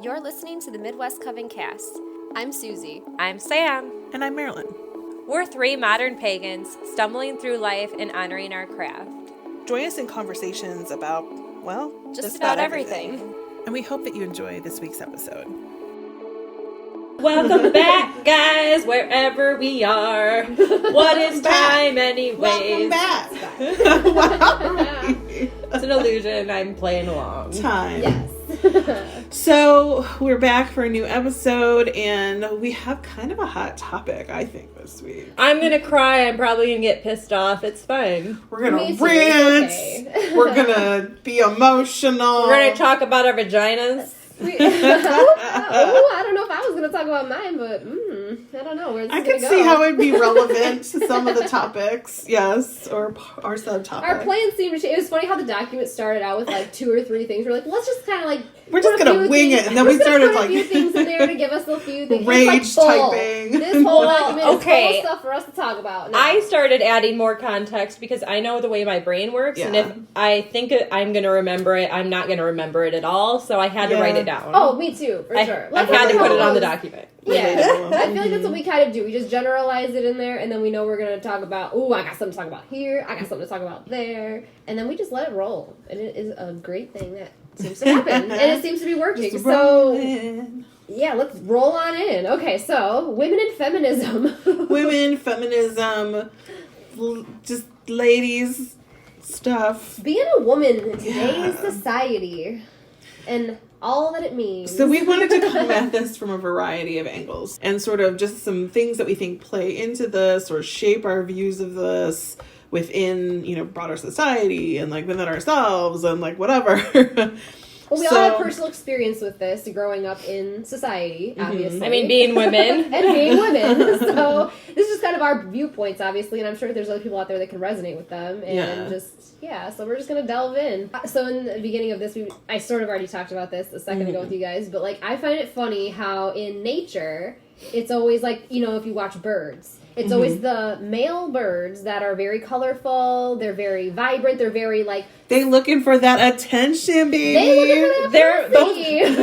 You're listening to the Midwest Coven Cast. I'm Susie. I'm Sam. And I'm Marilyn. We're three modern pagans stumbling through life and honoring our craft. Join us in conversations about, well, just about everything. And we hope that you enjoy this week's episode. Welcome back, guys, wherever we are. What is time anyways? Welcome back. It's an illusion. I'm playing along. Time. Yes. So, we're back for a new episode, and we have kind of a hot topic, I think, this week. I'm going to cry. I'm probably going to get pissed off. It's fine. We're going to rant. Okay. We're going to be emotional. We're going to talk about our vaginas. I don't know if I was going to talk about mine, but I don't know. I can see how it'd be relevant to some of the topics, yes, or our subtopics. Our plans seemed to change. It was funny how the document started out with like 2 or 3 things. We're like, let's just kind of like... We're just going to wing it, and then we started like... a few things in there to give us a few things. Rage typing. This whole document is full of stuff for us to talk about now. I started adding more context because I know the way my brain works, and if I think I'm going to remember it, I'm not going to remember it at all, so I had to write it down. Oh, me too, for sure. I had to put it on the document. Yeah, I feel like that's what we kind of do. We just generalize it in there, and then we know we're going to talk about, I got something to talk about here, I got something to talk about there, and then we just let it roll. And it is a great thing that seems to happen, and it seems to be working. So, yeah, let's roll on in. Okay, so, women and feminism. Women, feminism, just ladies stuff. Being a woman in today's society, and all that it means. So we wanted to come at this from a variety of angles and sort of just some things that we think play into this or shape our views of this within, broader society and like within ourselves and like whatever. Well, we all have personal experience with this growing up in society, obviously. I mean, being women. And being women. So this is kind of our viewpoints, obviously, and I'm sure there's other people out there that can resonate with them. And so we're just going to delve in. So in the beginning of this, I sort of already talked about this a second ago with you guys, but like I find it funny how in nature, it's always like, if you watch birds, it's always the male birds that are very colorful, they're very vibrant, they're very like... They looking for that attention, baby. They looking for that Those males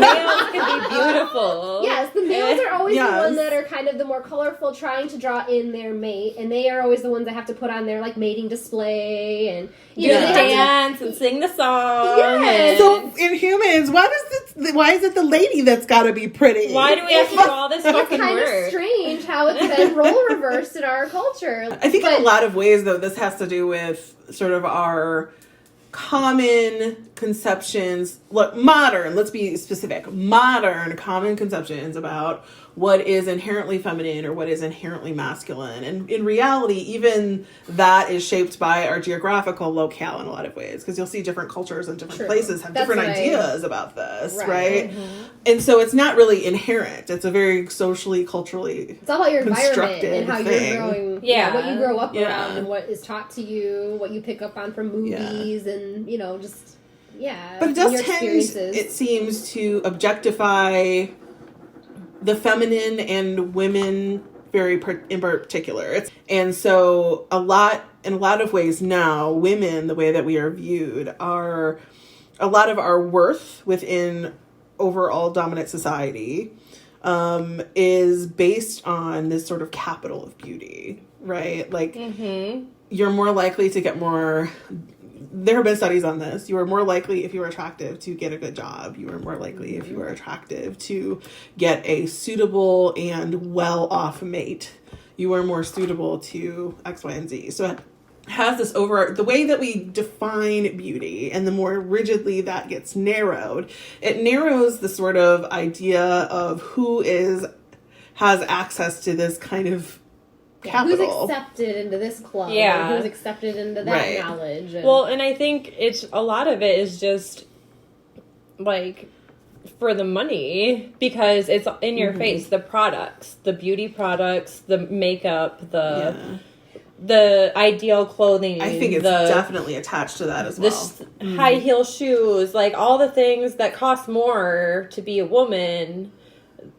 can be beautiful. Yes, the males are always the ones that are kind of the more colorful, trying to draw in their mate, and they are always the ones that have to put on their like mating display and do the dance and sing the song. Yes. So in humans, why is it the lady that's got to be pretty? Why do we have to do all this fucking work? It's kind of strange how it's been role reversed in our culture. I think in a lot of ways, though, this has to do with sort of our common conceptions, let's be specific, modern common conceptions about what is inherently feminine or what is inherently masculine. And in reality, even that is shaped by our geographical locale in a lot of ways, because you'll see different cultures and different places have different ideas about this, right? Mm-hmm. And so it's not really inherent. It's a very socially, culturally it's all about your environment and how thing. You're growing, what you grow up around and what is taught to you, what you pick up on from movies and, but it does tend, it seems, to objectify the feminine and women in particular. And so in a lot of ways now, women, the way that we are viewed, are a lot of our worth within overall dominant society is based on this sort of capital of beauty, right? Like you're more likely to get more... There have been studies on this. You are more likely, if you are attractive, to get a good job. You are more likely, if you are attractive, to get a suitable and well-off mate. You are more suitable to X, Y, and Z. So it has this the way that we define beauty, and the more rigidly that gets narrowed, it narrows the sort of idea of who has access to this kind of capital. Who's accepted into this club? Yeah. Who's accepted into that knowledge? And I think a lot of it is just like for the money, because it's in your face. The products, the beauty products, the makeup, the ideal clothing. I think it's definitely attached to that as well. The high heel shoes, like all the things that cost more to be a woman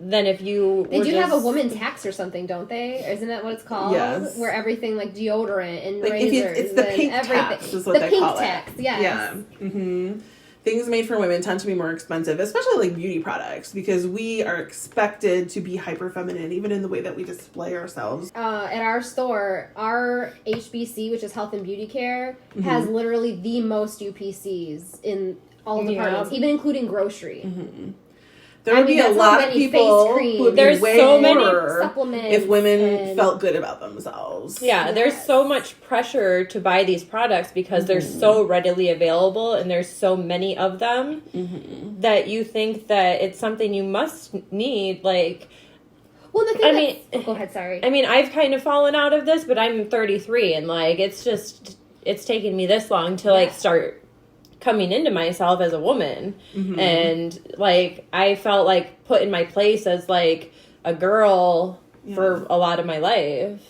than if you They do have a woman tax or something, don't they? Isn't that what it's called? Yes. Where everything like deodorant and like razors it's the pink everything. tax is what they call it. The pink tax, yes. Yeah. Mm-hmm. things made for women tend to be more expensive, especially like beauty products, because we are expected to be hyper feminine, even in the way that we display ourselves. At our store, our HBC, which is Health and Beauty Care, has literally the most UPCs in all departments, even including grocery. There would be a lot of people who would be way so many supplements if women felt good about themselves. Yeah, there's so much pressure to buy these products because they're so readily available and there's so many of them that you think that it's something you must need. Like, well, the thing go ahead, sorry. I mean, I've kind of fallen out of this, but I'm 33 and like it's taken me this long to like start coming into myself as a woman. And like I felt like put in my place as like a girl for a lot of my life.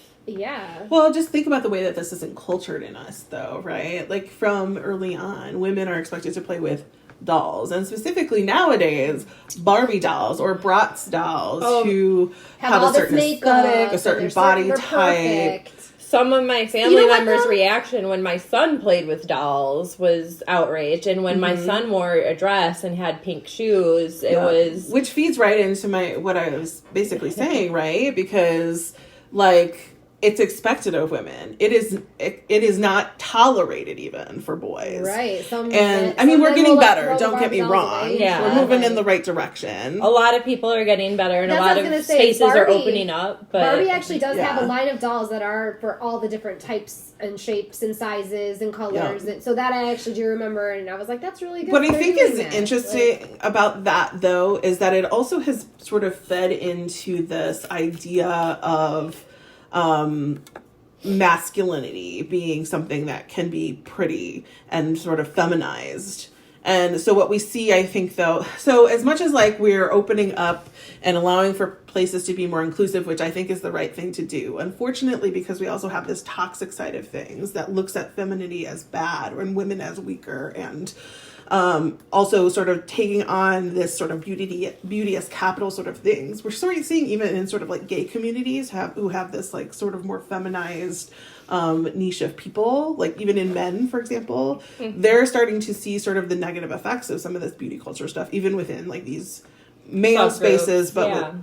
Well, just think about the way that this isn't cultured in us though, right? Like from early on, women are expected to play with dolls, and specifically nowadays Barbie dolls or Bratz dolls who have a certain aesthetic, a certain body type. Perfect. Some of my family members' reaction when my son played with dolls was outrage. And when my son wore a dress and had pink shoes, it was... Which feeds right into what I was basically saying, right? Because, like, it's expected of women. It is not tolerated even for boys. Right. I mean, we're getting better. Don't get me wrong. Yeah. We're moving in the right direction. A lot of people are getting better and a lot of spaces are opening up. But Barbie actually does have a line of dolls that are for all the different types and shapes and sizes and colors. And so that I actually do remember, and I was like, that's really good. What I think is interesting about that, though, is that it also has sort of fed into this idea of masculinity being something that can be pretty and sort of feminized. And so what we see, I think, though, so as much as like we're opening up and allowing for places to be more inclusive, which I think is the right thing to do, unfortunately, because we also have this toxic side of things that looks at femininity as bad and women as weaker, and also sort of taking on this sort of beauty as capital sort of things. We're sort of seeing even in sort of like gay communities who have this like sort of more feminized niche of people, like even in men, for example, they're starting to see sort of the negative effects of some of this beauty culture stuff, even within like these male spaces, but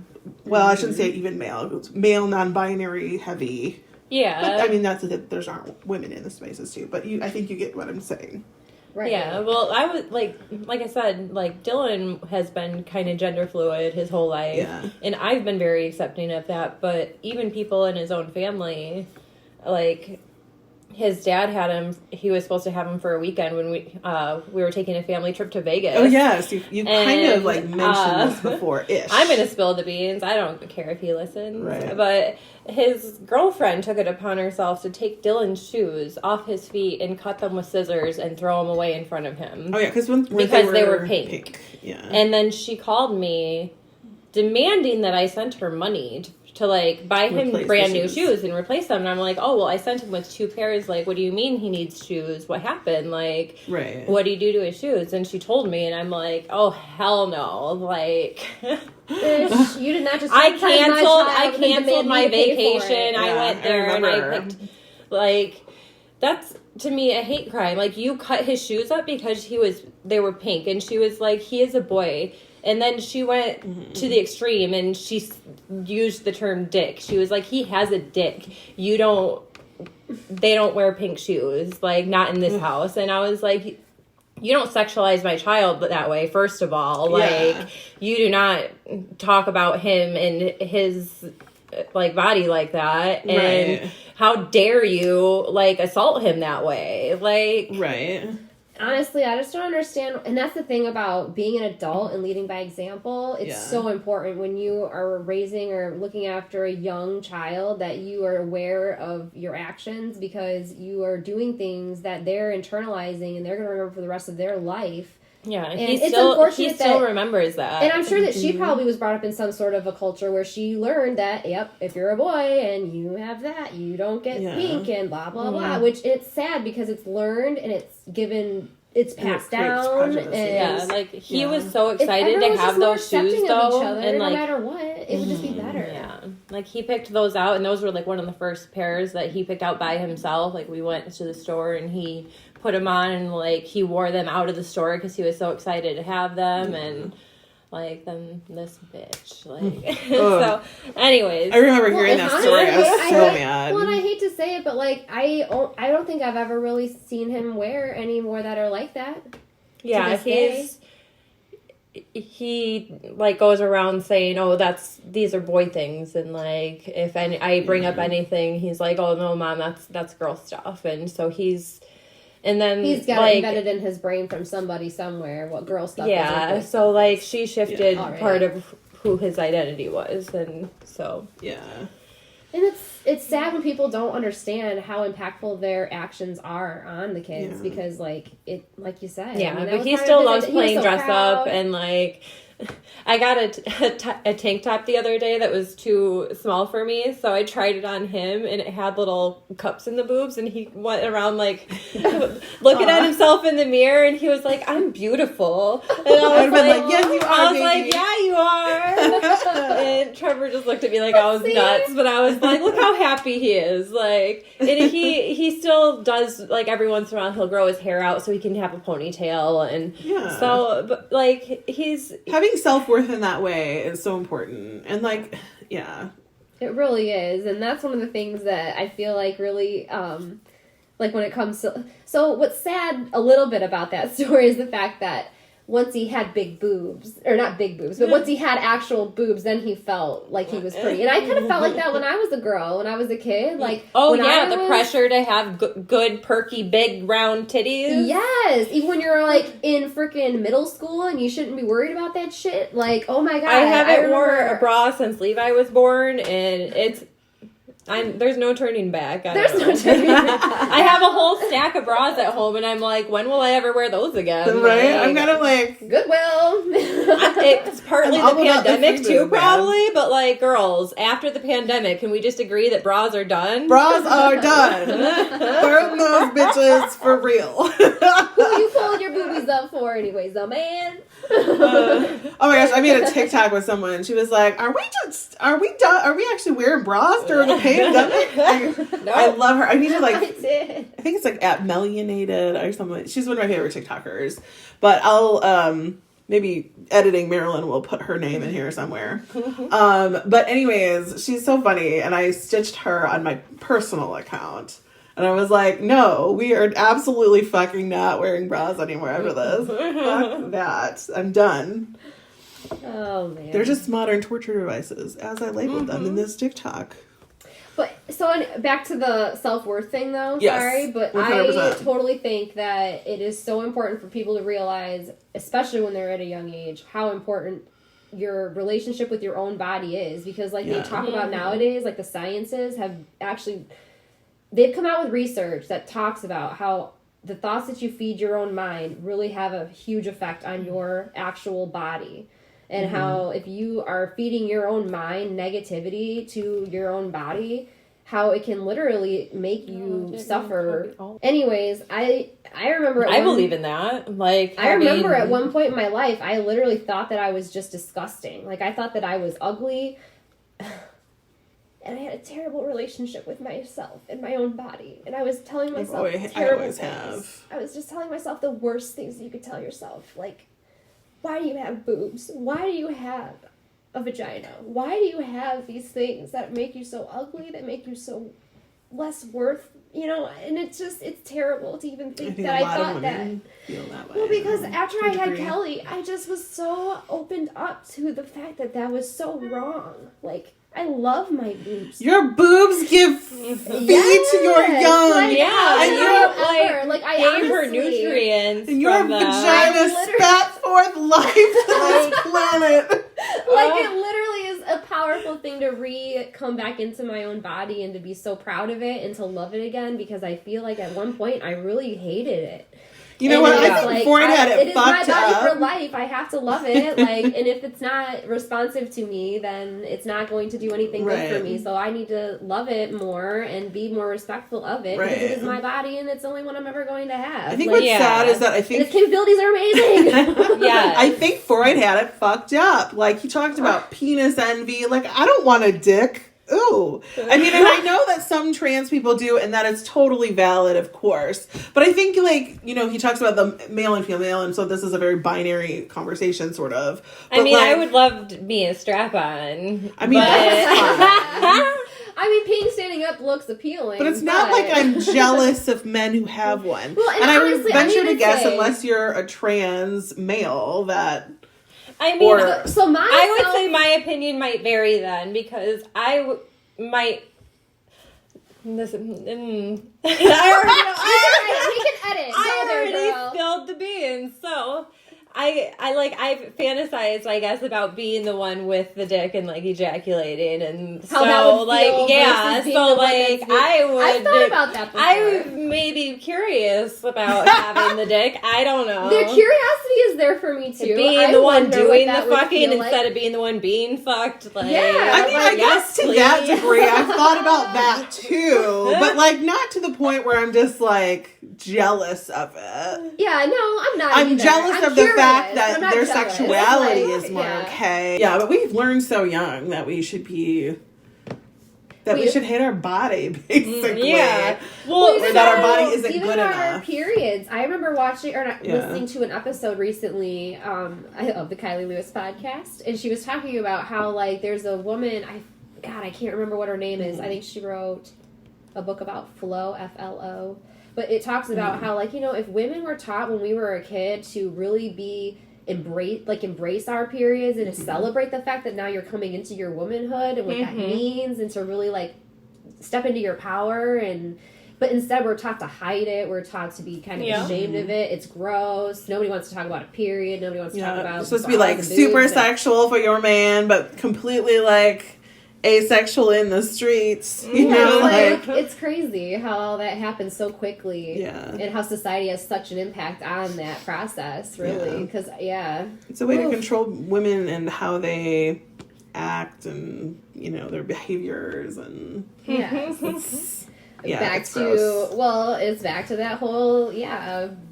well, I shouldn't say even male non-binary heavy. Yeah. But, I mean, that's that there's aren't women in the spaces too, but I think you get what I'm saying. Right. Yeah, well, I would, like I said, like, Dylan has been kind of gender fluid his whole life, and I've been very accepting of that, but even people in his own family, like, his dad had him, he was supposed to have him for a weekend when we were taking a family trip to Vegas. Oh, yes, you kind of, like, mentioned this before-ish. I'm going to spill the beans, I don't care if he listens, right. But his girlfriend took it upon herself to take Dylan's shoes off his feet and cut them with scissors and throw them away in front of him. Oh, yeah, because they were pink. Yeah. And then she called me demanding that I sent her money to like, buy him brand new shoes and replace them. And I'm like, oh, well, I sent him with 2 pairs. Like, what do you mean he needs shoes? What happened? Like, what do you do to his shoes? And she told me, and I'm like, oh, hell no. Like... you did not just I canceled my vacation. I went there and I picked, like, that's to me a hate crime. Like, you cut his shoes up because they were pink, and she was like, he is a boy. And then she went to the extreme and she used the term dick. She was like, he has a dick. They don't wear pink shoes, like, not in this house. And I was like, you don't sexualize my child that way, first of all. Like, you do not talk about him and his, like, body like that. And how dare you, like, assault him that way? Like... Right. Honestly, I just don't understand. And that's the thing about being an adult and leading by example. It's so important when you are raising or looking after a young child that you are aware of your actions, because you are doing things that they're internalizing and they're going to remember for the rest of their life. Yeah, and he still remembers that. And I'm sure that she probably was brought up in some sort of a culture where she learned that, yep, if you're a boy and you have that, you don't get pink and blah, blah, blah. Which it's sad because it's learned and it's passed down. And like he was so excited to have those shoes though. And like, no matter what, it would just be better. Yeah. like, he picked those out, and those were, like, one of the first pairs that he picked out by himself. Like, we went to the store, and he put them on, and, like, he wore them out of the store because he was so excited to have them, and, like, then this bitch, like, so, anyways. I remember hearing that story. I was so mad. Well, and I hate to say it, but, like, I don't think I've ever really seen him wear any more that are like that. Yeah, he like goes around saying, "Oh, these are boy things," and like if I bring up anything, he's like, "Oh no, Mom, that's girl stuff," and so he's got it embedded in his brain from somebody somewhere what girl stuff. Yeah, so like she shifted part of who his identity was, and so yeah. And it's sad when people don't understand how impactful their actions are on the kids because, like you said. Yeah, but he still loves playing dress up, and, like, I got a tank top the other day that was too small for me, so I tried it on him, and it had little cups in the boobs, and he went around, like, looking at himself in the mirror, and he was like, "I'm beautiful." And I was like, "Yes, you are, I was baby." like, "Yeah, you are." And Trevor just looked at me like I was nuts, but I was like, "Look how happy he is." Like, and he still does, like, every once in a while he'll grow his hair out so he can have a ponytail, and so, but, like, he's... Having self-worth in that way is so important, and like it really is, and that's one of the things that I feel like really like when it comes to, so what's sad a little bit about that story is the fact that once he had big boobs, or not big boobs, but once he had actual boobs, then he felt like he was pretty. And I kind of felt like that when I was a girl, when I was a kid. Like, the pressure to have good, perky, big, round titties. Yes, even when you're, like, in freaking middle school and you shouldn't be worried about that shit. Like, oh my God. I haven't worn a bra since Levi was born, and there's no turning back. There's no turning back. I have a whole stack of bras at home, and I'm like, when will I ever wear those again? Right? I'm kind of like... Goodwill. It's partly the pandemic, too, probably, but, like, girls, after the pandemic, can we just agree that bras are done? Bras are done. Burn those bitches for real. Who are you pulling your boobies up for anyways, though, man? Oh my gosh, I made a TikTok with someone. She was like, are we actually wearing bras during the pandemic? I love her. I need to, like, I think it's like at Mellionated or something. She's one of my favorite TikTokers. But I'll maybe editing Marilyn will put her name in here somewhere. But anyways, she's so funny, and I stitched her on my personal account. And I was like, no, we are absolutely fucking not wearing bras anymore after this. Fuck that. I'm done. Oh, man. They're just modern torture devices, as I labeled them in this TikTok. But, so back to the self-worth thing, though. Yes, sorry, but 100%. I totally think that it is so important for people to realize, especially when they're at a young age, how important your relationship with your own body is. Because, like, they talk about nowadays, like, the sciences have actually... They've come out with research that talks about how the thoughts that you feed your own mind really have a huge effect on your actual body. And how if you are feeding your own mind negativity to your own body, how it can literally make you suffer. Anyways, I remember... I believe in that. Like, I remember at one point in my life, I literally thought that I was just disgusting. Like, I thought that I was ugly. And I had a terrible relationship with myself and my own body. And I was telling myself terrible things. I was just telling myself the worst things you could tell yourself. Like, why do you have boobs? Why do you have a vagina? Why do you have these things that make you so ugly, that make you so less worth? You know, and it's terrible to even think that I thought that. Feel that way. Well, because after I had Kelly, I just was so opened up to the fact that that was so wrong. Like, I love my boobs. Your boobs give feed to your young. Like, and I gave her nutrients. And your vagina spat forth life to this planet. Like, it literally is a powerful thing to come back into my own body and to be so proud of it and to love it again, because I feel like at one point I really hated it. You know what? I think Freud had it fucked up. It is my body for life. I have to love it. Like, and if it's not responsive to me, then it's not going to do anything good for me. So I need to love it more and be more respectful of it, because it is my body and it's the only one I'm ever going to have. I think what's sad is that I think its capabilities are amazing. I think Freud had it fucked up. Like, he talked about penis envy. Like, I don't want a dick. ooh. I mean, and I know that some trans people do, and that is totally valid, of course. But I think, like, you know, he talks about the male and female, and so this is a very binary conversation, sort of. But I mean, like, I would love to be a strap-on. I mean, that's fine. I mean, peeing standing up looks appealing. But it's not like I'm jealous of men who have one. Well, and I honestly, would venture to guess, say, unless you're a trans male, that... I mean, I would say my opinion might vary then, because might... Listen, we can edit. I already spilled the beans, so... I've fantasized, I guess, about being the one with the dick and, like, ejaculating, and how that would feel I've thought about that before. I may be curious about having the dick. I don't know. The curiosity is there for me, too. Being the one doing the fucking instead of being the one being fucked. Like, yeah. I mean, I guess to that degree, I've thought about that, too. But, like, not to the point where I'm just, like, jealous of it. Yeah, no, I'm not. I'm jealous of the fact that their jealous. sexuality is more okay. Yeah, but we've learned so young that we should be... we should hate our body, basically. Yeah. Well, or that our body isn't even good our enough. Periods. I remember listening to an episode recently of the Kylie Lewis podcast, and she was talking about how, like, there's a woman, I can't remember what her name is. I think she wrote a book about flow, F-L-O. But it talks about how, like, you know, if women were taught when we were a kid to really embrace our periods and to celebrate the fact that now you're coming into your womanhood and what that means, and to really, like, step into your power, but instead we're taught to hide it. We're taught to be kind of ashamed of it. It's gross. Nobody wants to talk about a period. Nobody wants to talk about it's supposed to be, like, super sexual for your man, but completely, like, asexual in the streets, you know, like it's crazy how all that happens so quickly, and how society has such an impact on that process, really, because it's a way to control women and how they act, and, you know, their behaviors, and it's back to that whole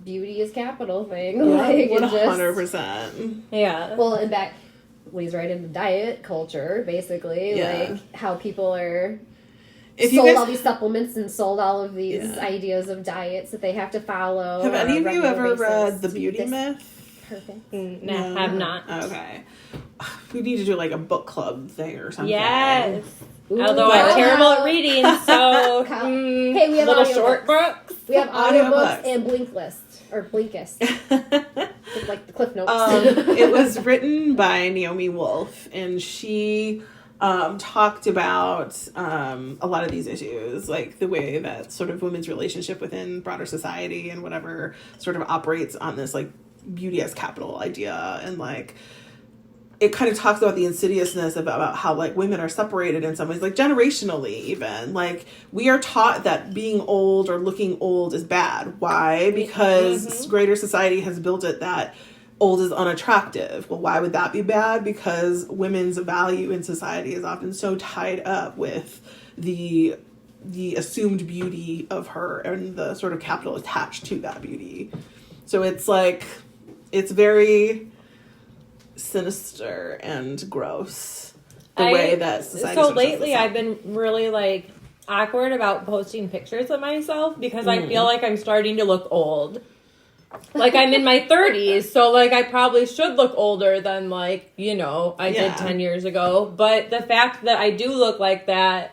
beauty is capital thing, like 100%. Well, and back. Leads right into diet culture, basically, like how people are sold all these supplements and sold all of these ideas of diets that they have to follow. Have any of you ever read The Beauty Myth? Perfect. No, have not. Okay. We need to do, like, a book club thing or something. Yes. Although I'm terrible at reading, so hey, we have little short books. We have audiobooks and Blinkist or Blinkist, like the Cliff Notes. It was written by Naomi Wolf, and she talked about a lot of these issues, like the way that sort of women's relationship within broader society and whatever sort of operates on this, like, beauty as capital idea, and, like, it kind of talks about the insidiousness about how, like, women are separated in some ways, like, generationally even. Like, we are taught that being old or looking old is bad. Why? Because greater society has built it that old is unattractive. Well, why would that be bad? Because women's value in society is often so tied up with the assumed beauty of her and the sort of capital attached to that beauty. So it's, like, it's very sinister and gross way that society. So lately I've been really, like, awkward about posting pictures of myself because I feel like I'm starting to look old. Like, I'm in my 30s, so, like, I probably should look older than, like, you know, I did 10 years ago. But the fact that I do look like that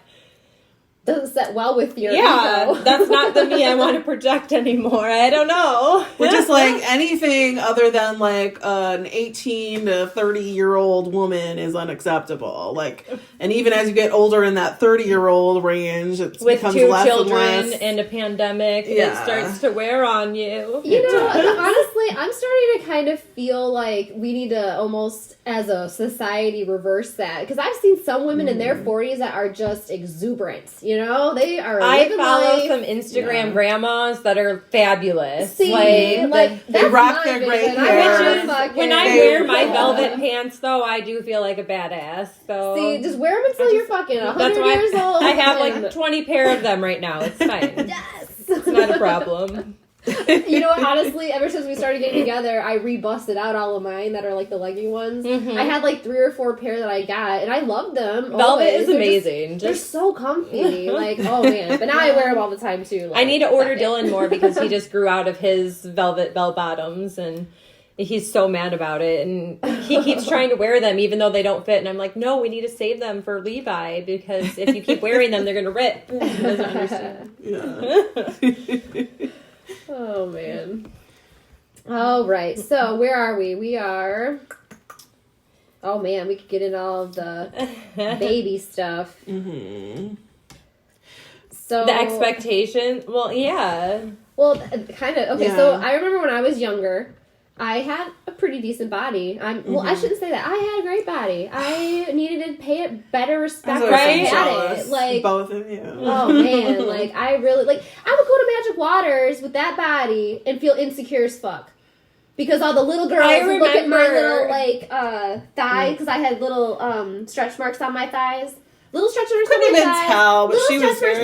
doesn't set well with your ego. That's not the me I want to project anymore. I don't know. We're just, like, anything other than, like, an 18 to 30-year-old woman is unacceptable. Like, and even as you get older in that 30-year-old range, it becomes less and less. With 2 children and a pandemic, it starts to wear on you. You know, honestly, I'm starting to kind of feel like we need to almost, as a society, reverse that. Because I've seen some women in their 40s that are just exuberant. You know, they are. I follow some Instagram grandmas that are fabulous. See, like they rock their gray hair. When I wear my velvet pants, though, I do feel like a badass. So see, just wear them until you're fucking 100 years old. I have like 20 pair of them right now. It's fine. Yes, it's not a problem. You know what, honestly, ever since we started getting together, I rebusted out all of mine that are like the legging ones. Mm-hmm. I had like 3 or 4 pair that I got, and I love them. Velvet is amazing. They're so comfy. Like, oh man. But now I wear them all the time too. Like, I need to order Dylan more because he just grew out of his velvet bell bottoms, and he's so mad about it, and he keeps trying to wear them even though they don't fit, and I'm like, no, we need to save them for Levi, because if you keep wearing them, they're going to rip. He doesn't understand. Yeah. Oh, man. All right. So, where are we? We are... Oh, man. We could get in all of the baby stuff. Mm-hmm. So... The expectation? Well, yeah. Well, kind of. Okay, Yeah. so I remember when I was younger, I had a pretty decent body. Well, I shouldn't say that. I had a great body. I needed to pay it better respect when I had it. Like, both of you. Oh man, like I really I would go to Magic Waters with that body and feel insecure as fuck. Because all the little girls would look at my little thigh, because I had little stretch marks on my thighs. Little stretch marks on my thighs. Couldn't even tell, but she was very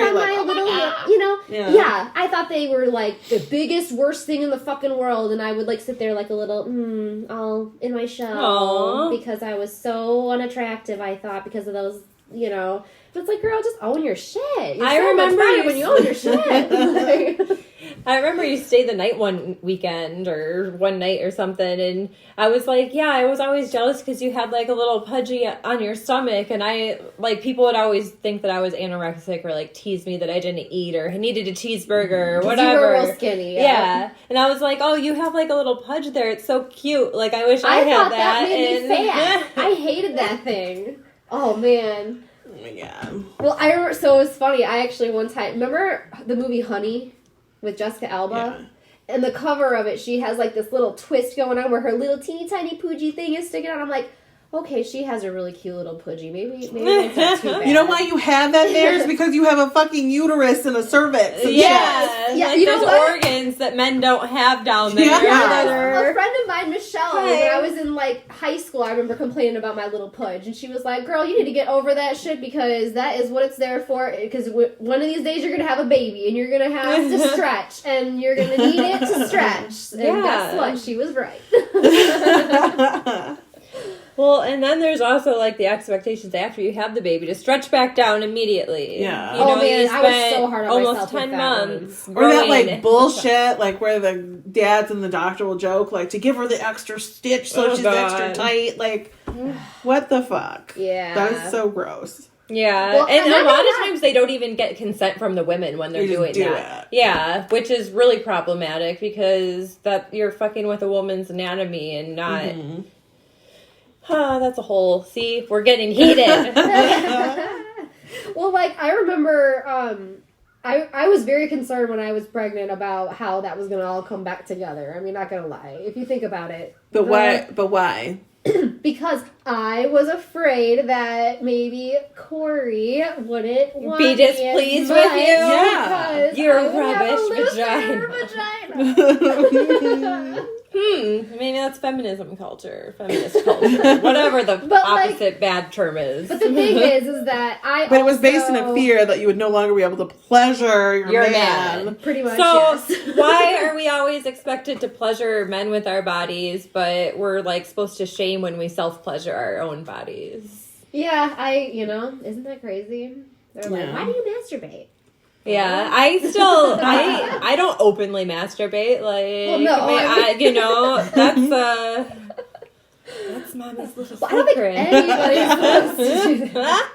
Yeah, I thought they were like the biggest, worst thing in the fucking world, and I would like sit there like a little, all in my shell. Aww. Because I was so unattractive, I thought, because of those, But it's like, girl, just own your shit. You're much better when you own your shit. I remember you stayed the night one weekend or one night or something, and I was like, yeah, I was always jealous because you had like a little pudgy on your stomach, and I people would always think that I was anorexic or like tease me that I didn't eat or needed a cheeseburger or whatever. You were real skinny, yeah. And I was like, oh, you have like a little pudge there. It's so cute. Like I wish I had that. That made me fat. I hated that thing. Oh man. Oh my god. Well, I remember. So it was funny. I actually one time remember the movie Honey with Jessica Alba. Yeah. And the cover of it, she has like this little twist going on where her little teeny tiny poogie thing is sticking out. I'm like, okay, she has a really cute little pudgy. Maybe it's not too bad. You know why you have that there is because you have a fucking uterus and a cervix. And yeah, like there's organs that men don't have down there. Yeah. A friend of mine, Michelle, when I was in like high school, I remember complaining about my little pudge, and she was like, "Girl, you need to get over that shit because that is what it's there for. Because one of these days you're gonna have a baby, and you're gonna have to stretch, and you're gonna need it to stretch." And guess what? She was right. Well, and then there's also, like, the expectations after you have the baby to stretch back down immediately. Yeah. You know, man, I was so hard on myself. Almost 10 months. Or that, like, bullshit, like, where the dads and the doctor will joke, like, to give her the extra stitch so she's extra tight. Like, what the fuck? Yeah. That is so gross. Yeah, well, and a lot of times they don't even get consent from the women when they're doing that. Yeah, which is really problematic because that you're fucking with a woman's anatomy and not... Mm-hmm. That's a whole... See, we're getting heated. Well, like, I remember... I was very concerned when I was pregnant about how that was going to all come back together. I mean, not going to lie. If you think about it. But why? Because I was afraid that maybe Corey wouldn't want be displeased with you. Yeah, you're a rubbish vagina. Maybe that's feminism culture, feminist culture, whatever the opposite bad term is. But the thing is that But it was based in a fear that you would no longer be able to pleasure your man. Pretty much. So yes. Why are we always expected to pleasure men with our bodies, but we're like supposed to shame when we self-pleasure our own bodies? Yeah, isn't that crazy? They're like, why do you masturbate? Yeah, I don't openly masturbate. Like, well, no, that's mommy's little secret. I don't think anybody's supposed to do that.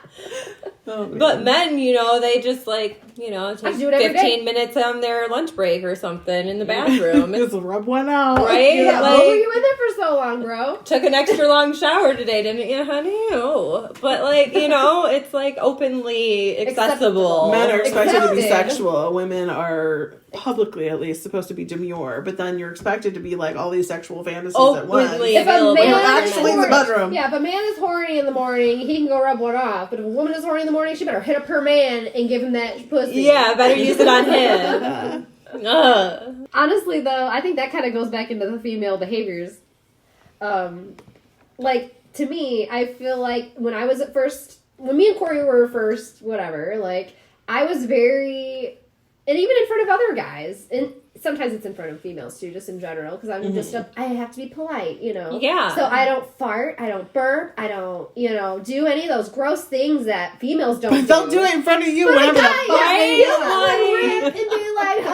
But men, they just take 15 minutes on their lunch break or something in the bathroom. Just rub one out. Right? Yeah, what were you in there for so long, bro? Took an extra long shower today, didn't you, honey? Oh. But, it's, openly accessible. Men are expected to be sexual. Women are, publicly at least, supposed to be demure. But then you're expected to be, all these sexual fantasies at once. If a man actually in the bedroom. Yeah, if a man is horny in the morning, he can go rub one off. But if a woman is horny in the morning, she better hit up her man and give him that pussy. Yeah, better use it on him. Honestly, though, I think that kind of goes back into the female behaviors. To me, I feel like when me and Corey were first, whatever, I was very, and even in front of other guys, and sometimes it's in front of females too, just in general, because I'm just I have to be polite, Yeah. So I don't fart, I don't burp, I don't, do any of those gross things that females don't do. They'll do it in front of you but whenever the rip and be like,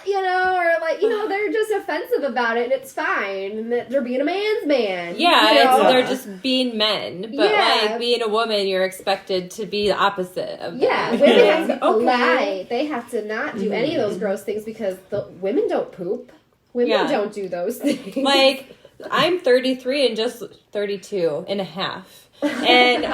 or like, they're just offensive about it, and it's fine, and that they're being a man's man. Yeah, they're just being men, but like being a woman, you're expected to be the opposite of that. Yeah, women have to be polite. They have to not do any of those gross things because the women don't poop. Women don't do those things. Like, I'm 33 and just 32 and a half. And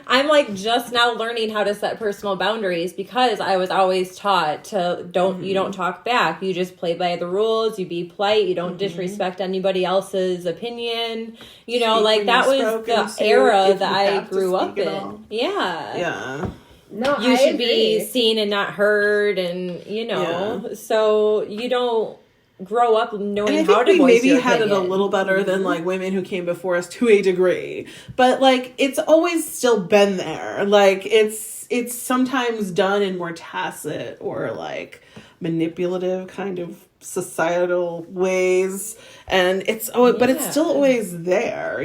I'm like just now learning how to set personal boundaries because I was always taught to you don't talk back. You just play by the rules. You be polite. You don't disrespect anybody else's opinion. Like that was the era that I grew up in. Yeah. Yeah. No, you should be seen and not heard, and so you don't grow up knowing how to voice your opinion. I think we maybe had it a little better than like women who came before us to a degree, but like it's always still been there. Like it's sometimes done in more tacit or like manipulative kind of societal ways, and but it's still always there.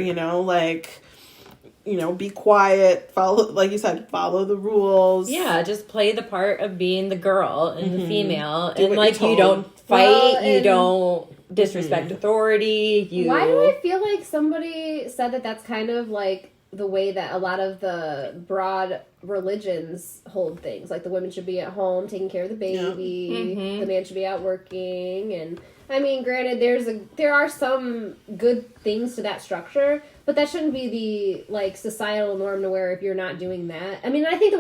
Be quiet, follow, like you said, follow the rules. Yeah, just play the part of being the girl and the female. And like, you don't fight, you don't disrespect authority. Why do I feel like somebody said that that's kind of like the way that a lot of the broad religions hold things? Like the women should be at home taking care of the baby, the man should be out working, and I mean, granted, there are some good things to that structure, but that shouldn't be the like societal norm to where if you're not doing that. I mean, I think that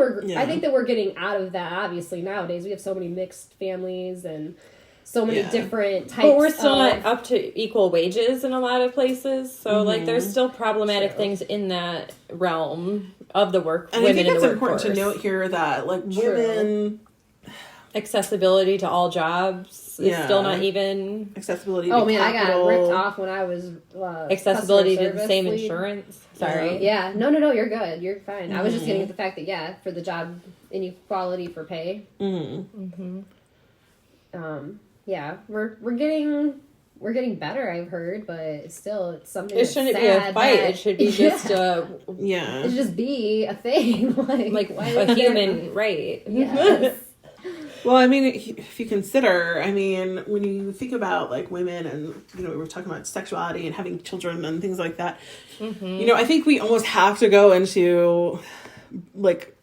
we're getting out of that. Obviously, nowadays we have so many mixed families and so many different types. But we're still not up to equal wages in a lot of places, so like there's still problematic things in that realm of the work. And women I think in the it's important to note here that like women. Accessibility to all jobs is still not even accessibility. Oh man, capital. I got ripped off when I was accessibility to the same insurance. Sorry. Yeah, no, you're good. You're fine. I was just getting at the fact that for the job inequality for pay. We're getting better. I've heard, but still, it's something. It shouldn't be a fight. It should be just it should just be a thing, like a human right. Yes. Well, I mean, if you consider, I mean, when you think about like women and, we were talking about sexuality and having children and things like that, I think we almost have to go into like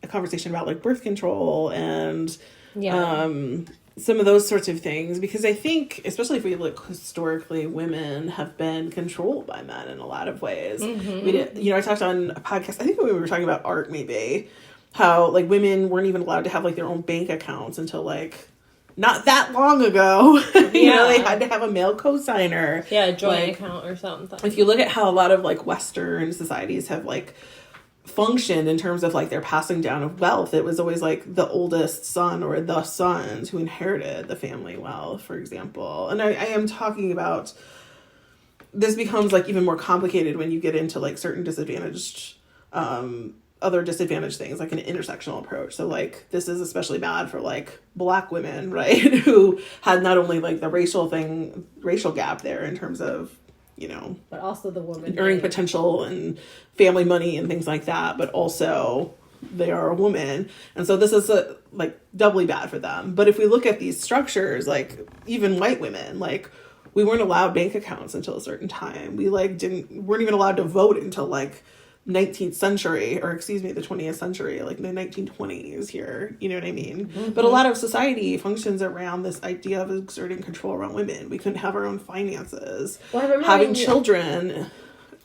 a conversation about like birth control and some of those sorts of things, because I think, especially if we look historically, women have been controlled by men in a lot of ways. We did, I talked on a podcast, I think when we were talking about art maybe, how like women weren't even allowed to have like their own bank accounts until like not that long ago. They had to have a male co-signer. Yeah, a joint account or something. If you look at how a lot of like Western societies have like functioned in terms of like their passing down of wealth, it was always like the oldest son or the sons who inherited the family wealth, for example. And I am talking about, this becomes like even more complicated when you get into like certain disadvantaged other disadvantaged things, like an intersectional approach. So like this is especially bad for like Black women, right, who had not only like the racial gap there in terms of but also the woman earning potential and family money and things like that, but also they are a woman, and so this is like doubly bad for them. But if we look at these structures, like even white women, like we weren't allowed bank accounts until a certain time. We like weren't even allowed to vote until like 19th century, or excuse me, the 20th century, like the 1920s here, you know what I mean? But a lot of society functions around this idea of exerting control around women. We couldn't have our own finances. Well, having children.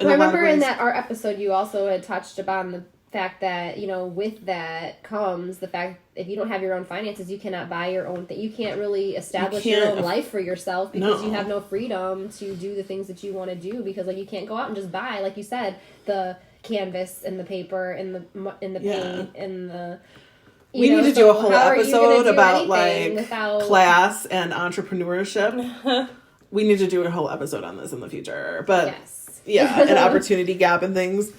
I remember in that art episode you also had touched upon the fact that, with that comes the fact if you don't have your own finances, you cannot buy your own thing. You can't really establish your own life for yourself because you have no freedom to do the things that you want to do, because like you can't go out and just buy, like you said, the canvas and the paper and the paint and the we need to do a whole episode about like class and entrepreneurship. We need to do a whole episode on this in the future, but and opportunity gap and things.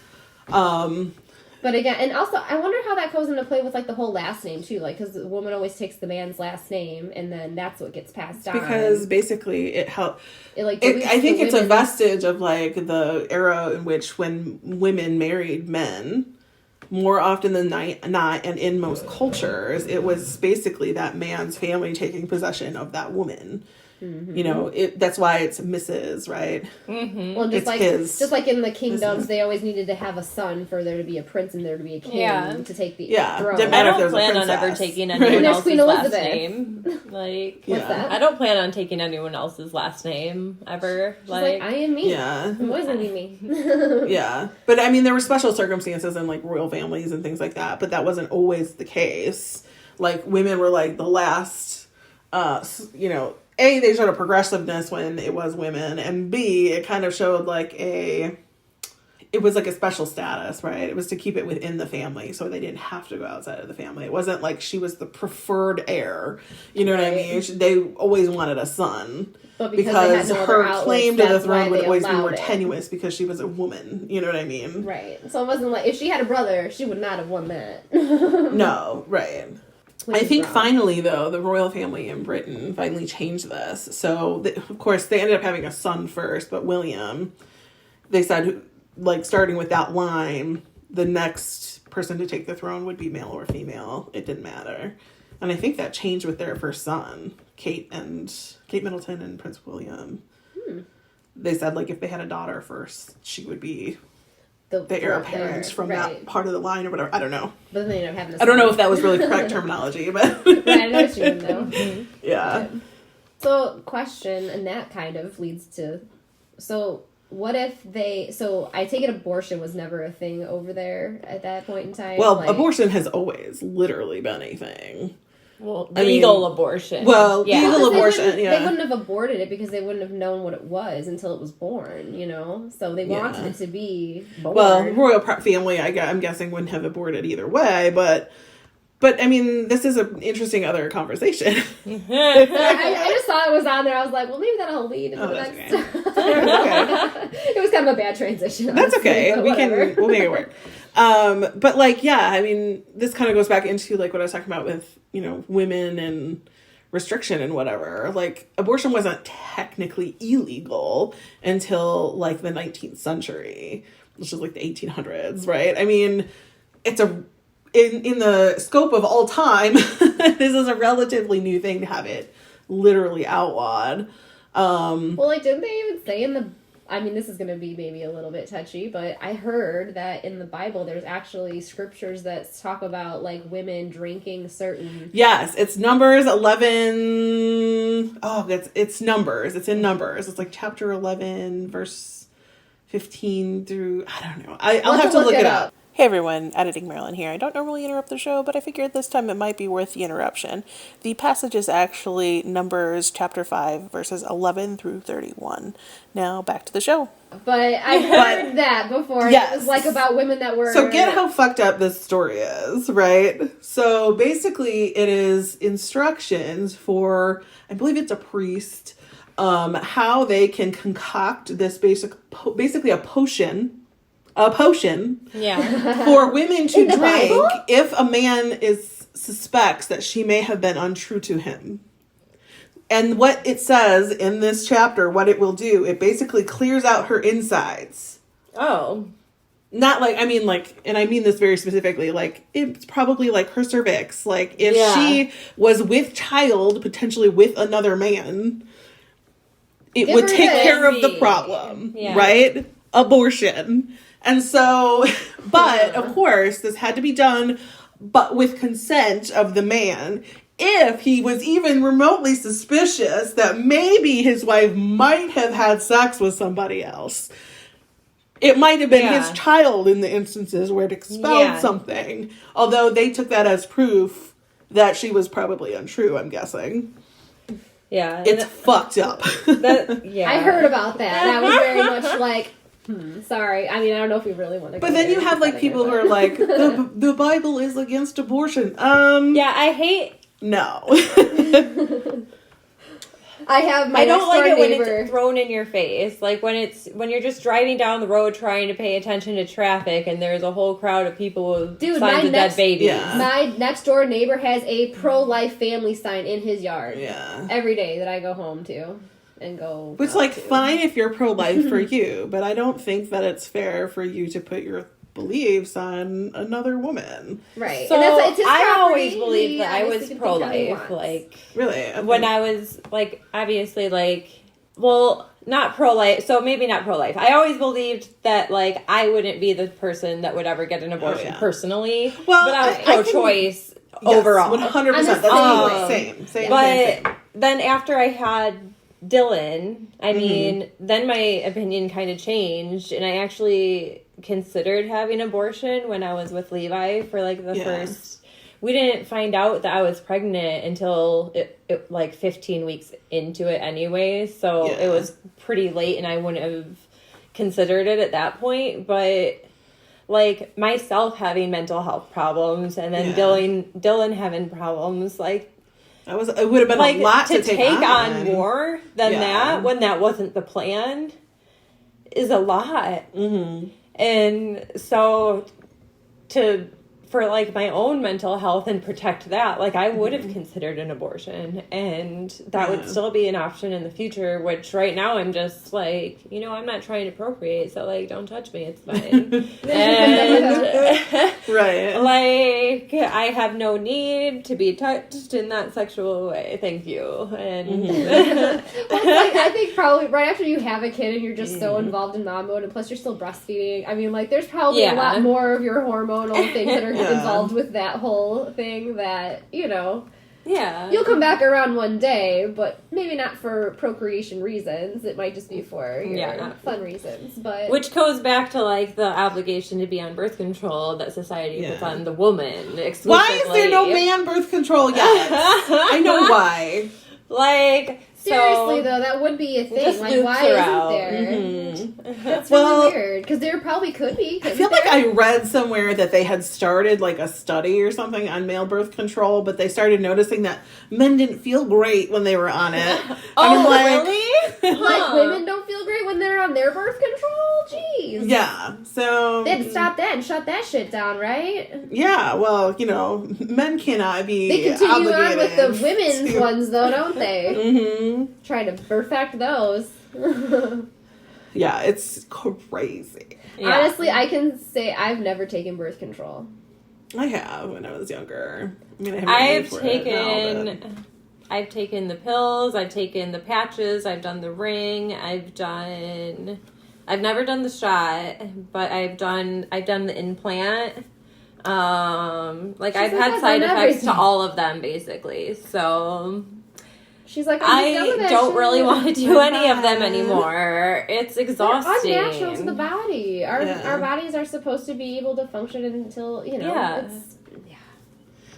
But again, and also, I wonder how that goes into play with, like, the whole last name, too. Like, because the woman always takes the man's last name, and then that's what gets passed on. Because basically it helps. I think it's a vestige of, like, the era in which when women married men, more often than not, and in most cultures, it was basically that man's family taking possession of that woman. Mm-hmm. You know, that's why it's Mrs., right? Mm-hmm. Well, just like in the kingdoms, they always needed to have a son for there to be a prince and there to be a king to take the throne. I don't plan on ever taking anyone else's last name. Like, what's that? I don't plan on taking anyone else's last name ever. Like I am me. Yeah, I'm always gonna be me. Yeah, but I mean, there were special circumstances in, like, royal families and things like that, but that wasn't always the case. Like, women were, like, the last, you know. A, they showed a progressiveness when it was women, and B, it kind of showed like it was like a special status, right? It was to keep it within the family, so they didn't have to go outside of the family. It wasn't like she was the preferred heir. You know what I mean? They always wanted a son. But because her claim to the throne would always be more tenuous because she was a woman. You know what I mean? Right. So it wasn't like, if she had a brother, she would not have won that. No, right. I think finally, though, the royal family in Britain finally changed this. So, of course, they ended up having a son first, but William, they said, like, starting with that line, the next person to take the throne would be male or female. It didn't matter. And I think that changed with their first son, Kate Middleton and Prince William. They said, like, if they had a daughter first, she would be the heir apparent from that part of the line or whatever. I don't know. But then they ended up having I don't know if that was really correct terminology, but right, I know what you mean, though. Mm-hmm. Yeah. Okay. So, question, and that kind of leads to, so what if so I take it abortion was never a thing over there at that point in time? Well, abortion has always literally been a thing. Well, legal abortion. Well, legal abortion, They wouldn't have aborted it because they wouldn't have known what it was until it was born, you know? So they wanted it to be born. Well, royal family, I'm guessing, wouldn't have aborted either way, but I mean, this is an interesting other conversation. I just saw it was on there. I was like, well, maybe that'll lead into the next. Okay. It was kind of a bad transition. That's okay. We'll make it work. But like, yeah, I mean, this kind of goes back into like what I was talking about with, you know, women and restriction and whatever. Like, abortion wasn't technically illegal until like the 19th century, which is like the 1800s, right? I mean, it's in the scope of all time, this is a relatively new thing to have it literally outlawed. Well, like, didn't they even say I mean, this is going to be maybe a little bit touchy, but I heard that in the Bible, there's actually scriptures that talk about, like, women drinking certain... Yes, it's Numbers 11... Oh, it's Numbers. It's in Numbers. It's like chapter 11, verse 15 through... I don't know. I'll have to look it up. Hey everyone, Editing Marilyn here. I don't normally interrupt the show, but I figured this time it might be worth the interruption. The passage is actually Numbers chapter 5, verses 11 through 31. Now, back to the show. But I heard that before. Yes. It was like about women that were... So get how fucked up this story is, right? So basically it is instructions for, I believe it's a priest, how they can concoct this basically a potion for women to drink Bible? If a man suspects that she may have been untrue to him. And what it says in this chapter, what it will do, it basically clears out her insides. Oh. Not like, I mean, like, and I mean this very specifically, like, it's probably like her cervix. Like, if she was with child, potentially with another man, it would take care of the problem, right? Abortion. And so, but of course, this had to be done, but with consent of the man. If he was even remotely suspicious that maybe his wife might have had sex with somebody else, it might have been his child in the instances where it expelled something. Although they took that as proof that she was probably untrue, I'm guessing. Yeah. It's fucked up. I heard about that. That was very much like... sorry. I mean, I don't know if we really want to go But then you have, like, people who are like, the Bible is against abortion. Yeah, I hate... No. I have my I don't like it neighbor. when it's thrown in your face. Like when you're just driving down the road trying to pay attention to traffic and there's a whole crowd of people with signs of dead babies. Yeah. My next door neighbor has a pro-life family sign in his yard. Yeah. Every day that I go home to and go. Which, like, fine if you're pro-life for you, but I don't think that it's fair for you to put your beliefs on another woman. Right. So and it's his I always property. believed that I was Obviously can think pro-life. how he Like, Really? Okay. when I was, like, obviously, like, well, not pro-life, so maybe not pro-life. I always believed that, like, I wouldn't be the person that would ever get an abortion personally. Well, but I was pro-choice overall. 100%. That's same. same. But then after I had Dylan, I mean, then my opinion kind of changed, and I actually considered having abortion when I was with Levi for like the first. We didn't find out that I was pregnant until it like 15 weeks into it anyway, so it was pretty late, and I wouldn't have considered it at that point. But like myself having mental health problems, and then Dylan having problems, like. It would have been like, a lot to take on more than that when that wasn't the plan is a lot. Mm-hmm. And so for like my own mental health and protect that, like I would have considered an abortion, and that would still be an option in the future, which right now I'm just like, I'm not trying to procreate, so like don't touch me, it's fine. And right. Like I have no need to be touched in that sexual way, thank you. And Well, it's like, I think probably right after you have a kid and you're just so involved in mom mode, and plus you're still breastfeeding, I mean, like there's probably a lot more of your hormonal things that are involved with that whole thing that, you'll come back around one day, but maybe not for procreation reasons. It might just be for your fun reasons. But which goes back to like the obligation to be on birth control that society puts on the woman exclusively. Why is there no man birth control yet? I know why. Like seriously though, that would be a thing. Like, why isn't there? Mm-hmm. That's really weird, because there probably could be. I feel like I read somewhere that they had started like a study or something on male birth control, but they started noticing that men didn't feel great when they were on it. Really? Like women don't feel great when they're on their birth control? Jeez. Yeah, so they had to stop that and shut that shit down, right? Yeah, well, men cannot be. They continue on with the women's ones, though, don't they? Mm-hmm. Trying to perfect those. Yeah, it's crazy. Yeah. Honestly, I can say I've never taken birth control. I have when I was younger. I mean, I've taken the pills, I've taken the patches, I've done the ring, I've never done the shot, but I've done the implant. I've had side effects to all of them basically. So she's like, I don't really want to do any of them anymore. It's exhausting. They're unnatural to the body. Our bodies are supposed to be able to function until It's,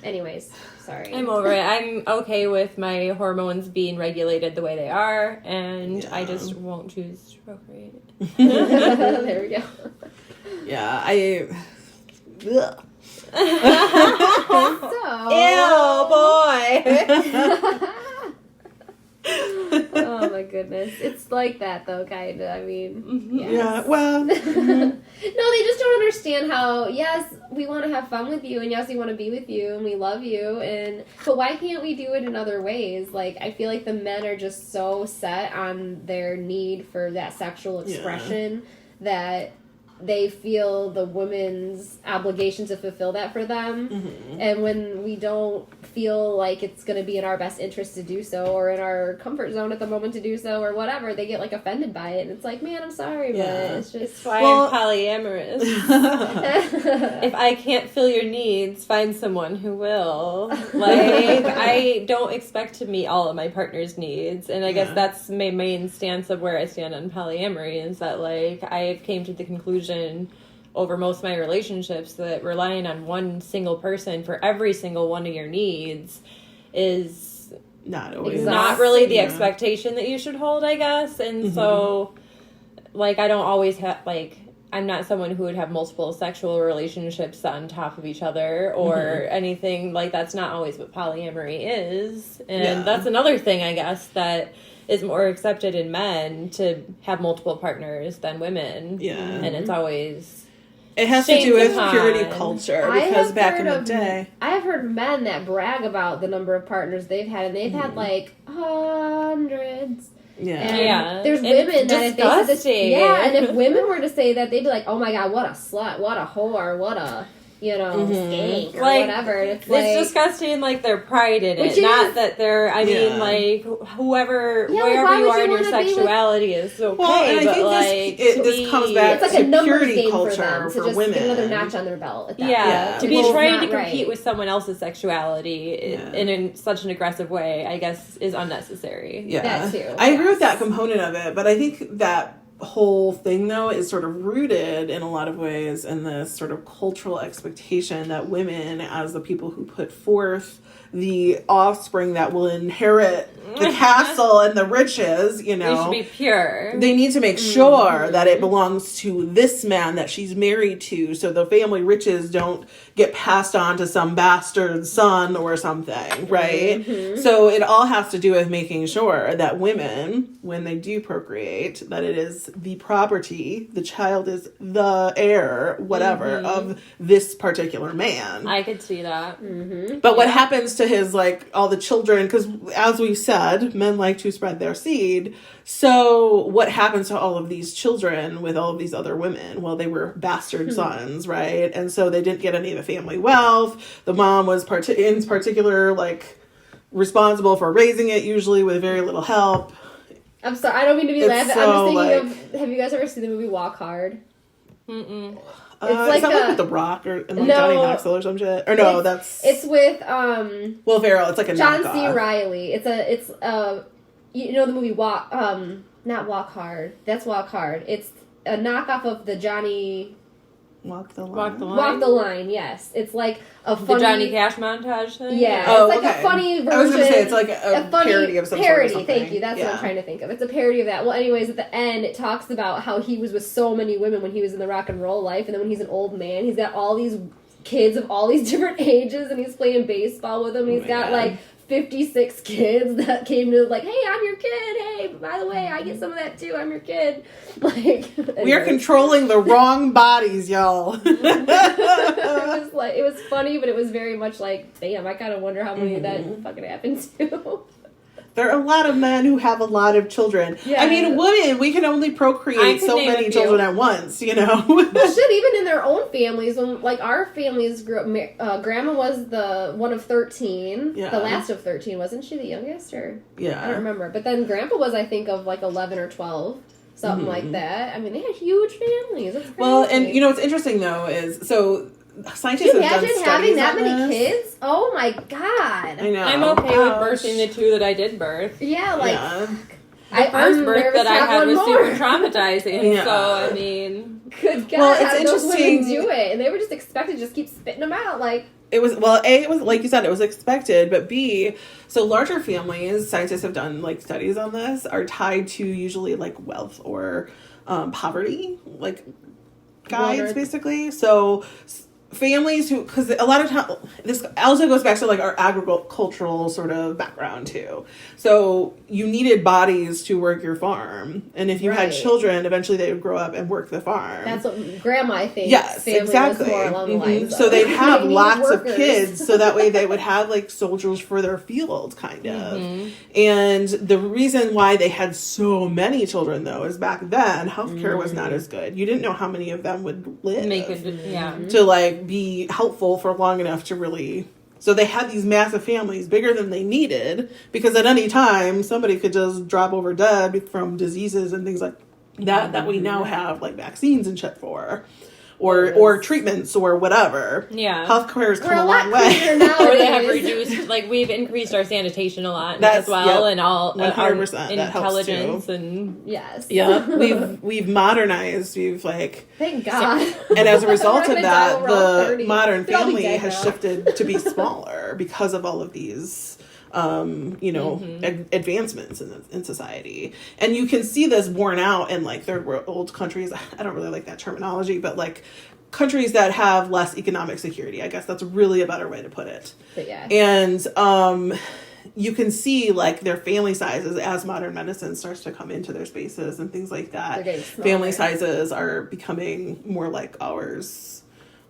Anyways, sorry. I'm over it. I'm okay with my hormones being regulated the way they are, and I just won't choose to procreate. There we go. Yeah, Ew, boy. Oh my goodness. It's like that though, kind of. I mean, yes. Yeah, well. No, they just don't understand how, yes, we want to have fun with you, and yes, we want to be with you, and we love you, but why can't we do it in other ways? Like, I feel like the men are just so set on their need for that sexual expression that they feel the woman's obligation to fulfill that for them. Mm-hmm. And when we don't feel like it's going to be in our best interest to do so, or in our comfort zone at the moment to do so, or whatever, they get like offended by it. And it's like, man, I'm sorry, but it's just... It's why I'm polyamorous. If I can't fill your needs, find someone who will. Like, I don't expect to meet all of my partner's needs. And I guess that's my main stance of where I stand on polyamory, is that, like, I came to the conclusion over most of my relationships that relying on one single person for every single one of your needs is not always not really the expectation that you should hold, I guess. And so, like, I don't always have, like, I'm not someone who would have multiple sexual relationships on top of each other or anything. Like, that's not always what polyamory is. And that's another thing, I guess, that is more accepted in men, to have multiple partners than women. Yeah. And it's always... It has to do with purity culture, because back in the day... I have heard men that brag about the number of partners they've had, and they've had, like, hundreds. Yeah. And there's women that if they said this... Yeah, and if women were to say that, they'd be like, oh my god, what a slut, what a whore, what a... skank or whatever. It's disgusting, like, their pride in it. Not that they're, mean, like, wherever you are in your sexuality is okay. Well, and I think this comes back to like purity culture for women. Get another notch on their belt. At that point. To be trying to compete with someone else's sexuality in such an aggressive way, I guess, is unnecessary. Yeah, that too. I agree with that component of it, but I think that whole thing, though, is sort of rooted in a lot of ways in this sort of cultural expectation that women, as the people who put forth the offspring that will inherit the castle and the riches, they should be pure. They need to make sure that it belongs to this man that she's married to, so the family riches don't get passed on to some bastard son or something, right? So it all has to do with making sure that women, when they do procreate, that it is the property, the child is the heir, whatever, of this particular man. I could see that. But what happens to his, like, all the children, because as we've said, men like to spread their seed. So what happens to all of these children with all of these other women? Well, they were bastard sons, right? And so they didn't get any of the family wealth. The mom was in particular, like, responsible for raising it, usually with very little help. I'm sorry, I don't mean to be laughing. I'm just thinking of, have you guys ever seen the movie Walk Hard? It's like with The Rock or Johnny Knoxville or some shit. Or no, it's with Will Ferrell. It's like a John knockoff. C. Reilly. It's you know the movie Walk not Walk Hard. That's Walk Hard. It's a knockoff of the Johnny Walk the Line. Walk the Line. Yes, it's like a funny, the Johnny Cash montage thing. Yeah, it's like a funny version. I was going to say it's like a funny parody of some sort. Thank you. That's what I'm trying to think of. It's a parody of that. Well, anyways, at the end, it talks about how he was with so many women when he was in the rock and roll life, and then when he's an old man, he's got all these kids of all these different ages, and he's playing baseball with them. And he's got like 56 kids that came to like, hey, I'm your kid. Hey, by the way, I get some of that too. I'm your kid. Like, we are controlling the wrong bodies, y'all. It was funny, but it was very much like, damn, I kind of wonder how many of that fucking happened to. There are a lot of men who have a lot of children. Yeah. I mean, women, we can only procreate so many children at once, you know? Well, shit, even in their own families, when, like, our families grew up, Grandma was the one of 13, the last of 13, wasn't she the youngest, or? Yeah. I don't remember. But then Grandpa was, I think, of, like, 11 or 12. Something like that. I mean, they had huge families. That's crazy. Well, and, you know, what's interesting, though, is, so... Scientists Can you imagine having that many kids? Oh my god! I know. I'm okay with birthing the two that I did birth. Yeah, like the first birth that I had was super traumatizing. Yeah. So I mean, good God, well, it's interesting. Those women do it, and they were just expected to just keep spitting them out. Like it was. Well, A, it was like you said, it was expected, but B, so larger families, scientists have done like studies on this, are tied to usually like wealth or poverty, like guides, basically. So. Families who, because a lot of times, this also goes back to like our agricultural sort of background too. So you needed bodies to work your farm, and if you had children, eventually they would grow up and work the farm. That's what Grandma, I think. Yes, exactly. More along the lines so they'd have lots of kids, so that way they would have like soldiers for their field, kind of. And the reason why they had so many children, though, is back then healthcare was not as good. You didn't know how many of them would live. To like be helpful for long enough to really... So they had these massive families, bigger than they needed, because at any time somebody could just drop over dead from diseases and things like that we now have like vaccines and shit for. Or treatments or whatever. Yeah. Healthcare has come a long way. Or they have reduced, like, we've increased our sanitation a lot as well, and all 100%, our intelligence and yes. Yeah. We've modernized. We've like thank God. And as a result of that, the modern family has shifted to be smaller because of all of these advancements in society. And you can see this borne out in like third world countries. I don't really like that terminology, but like countries that have less economic security. I guess that's really a better way to put it. But yeah. And you can see like their family sizes as modern medicine starts to come into their spaces and things like that. Family sizes are becoming more like ours,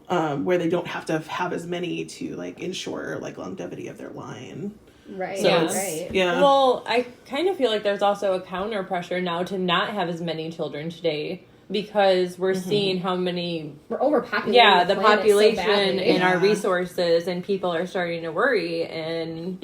where they don't have to have as many to like ensure like longevity of their line. Right. So Right. Yeah. Well, I kind of feel like there's also a counter pressure now to not have as many children today, because we're seeing how many... We're overpopulating the population so and our resources, and people are starting to worry. And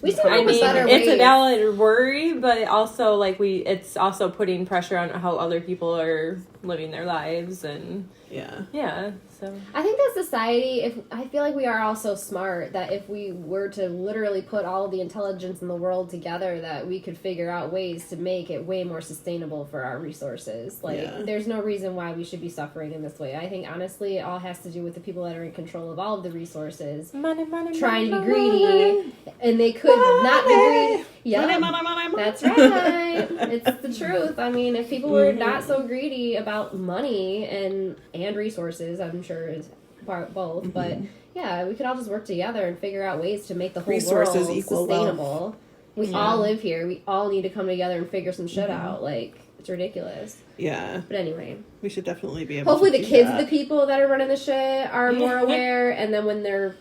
we still have better ways. It's a valid worry, but also like it's also putting pressure on how other people are living their lives. And so I think that society, I feel like we are all so smart that if we were to literally put all the intelligence in the world together, that we could figure out ways to make it way more sustainable for our resources. Like, there's no reason why we should be suffering in this way. I think, honestly, it all has to do with the people that are in control of all of the resources. Money, trying to be greedy, and they could not be greedy. Yeah, money. That's right. It's the truth. I mean, if people were not so greedy about money and resources, I'm sure it's both. But yeah, we could all just work together and figure out ways to make the whole resources world equal sustainable. Wealth. We all live here. We all need to come together and figure some shit out. Like, it's ridiculous. Yeah. But anyway, we should definitely be able. Hopefully, to the do kids that. of the people that are running the shit are more aware, and then when they're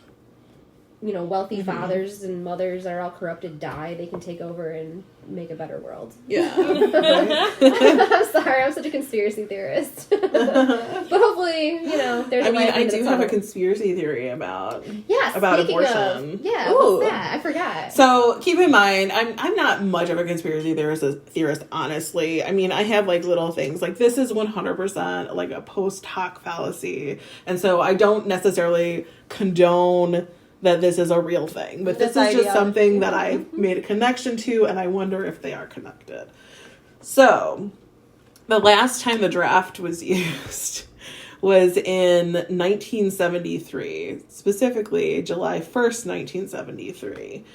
wealthy fathers and mothers that are all corrupted die, they can take over and make a better world. Yeah. I'm sorry, I'm such a conspiracy theorist. But hopefully, there's a light I into do the have a tunnel. conspiracy theory about about abortion. What's that? I forgot. So keep in mind, I'm not much of a conspiracy theorist, honestly. I mean, I have like little things like this is 100% like a post hoc fallacy, and so I don't necessarily condone that this is a real thing, but this is just something that I've made a connection to, and I wonder if they are connected. So, the last time the draft was used was in 1973, specifically July 1st, 1973.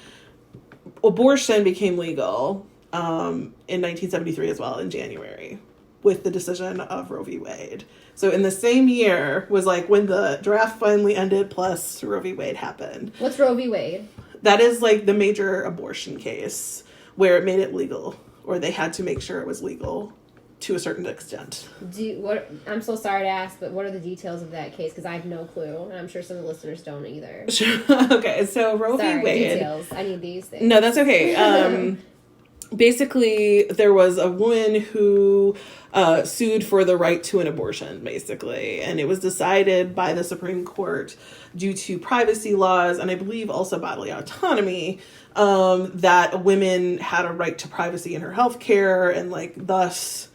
Abortion became legal in 1973 as well, in January, with the decision of Roe v. Wade. So in the same year was like when the draft finally ended, plus Roe v. Wade happened. What's Roe v. Wade? That is like the major abortion case where it made it legal, or they had to make sure it was legal to a certain extent. I'm so sorry to ask, but what are the details of that case? Because I have no clue, and I'm sure some of the listeners don't either. Okay, so Roe v. Wade. Details. I need these things. No, that's okay. Basically, there was a woman who sued for the right to an abortion, basically. And it was decided by the Supreme Court due to privacy laws, and I believe also bodily autonomy, that women had a right to privacy in her health care, and like thus,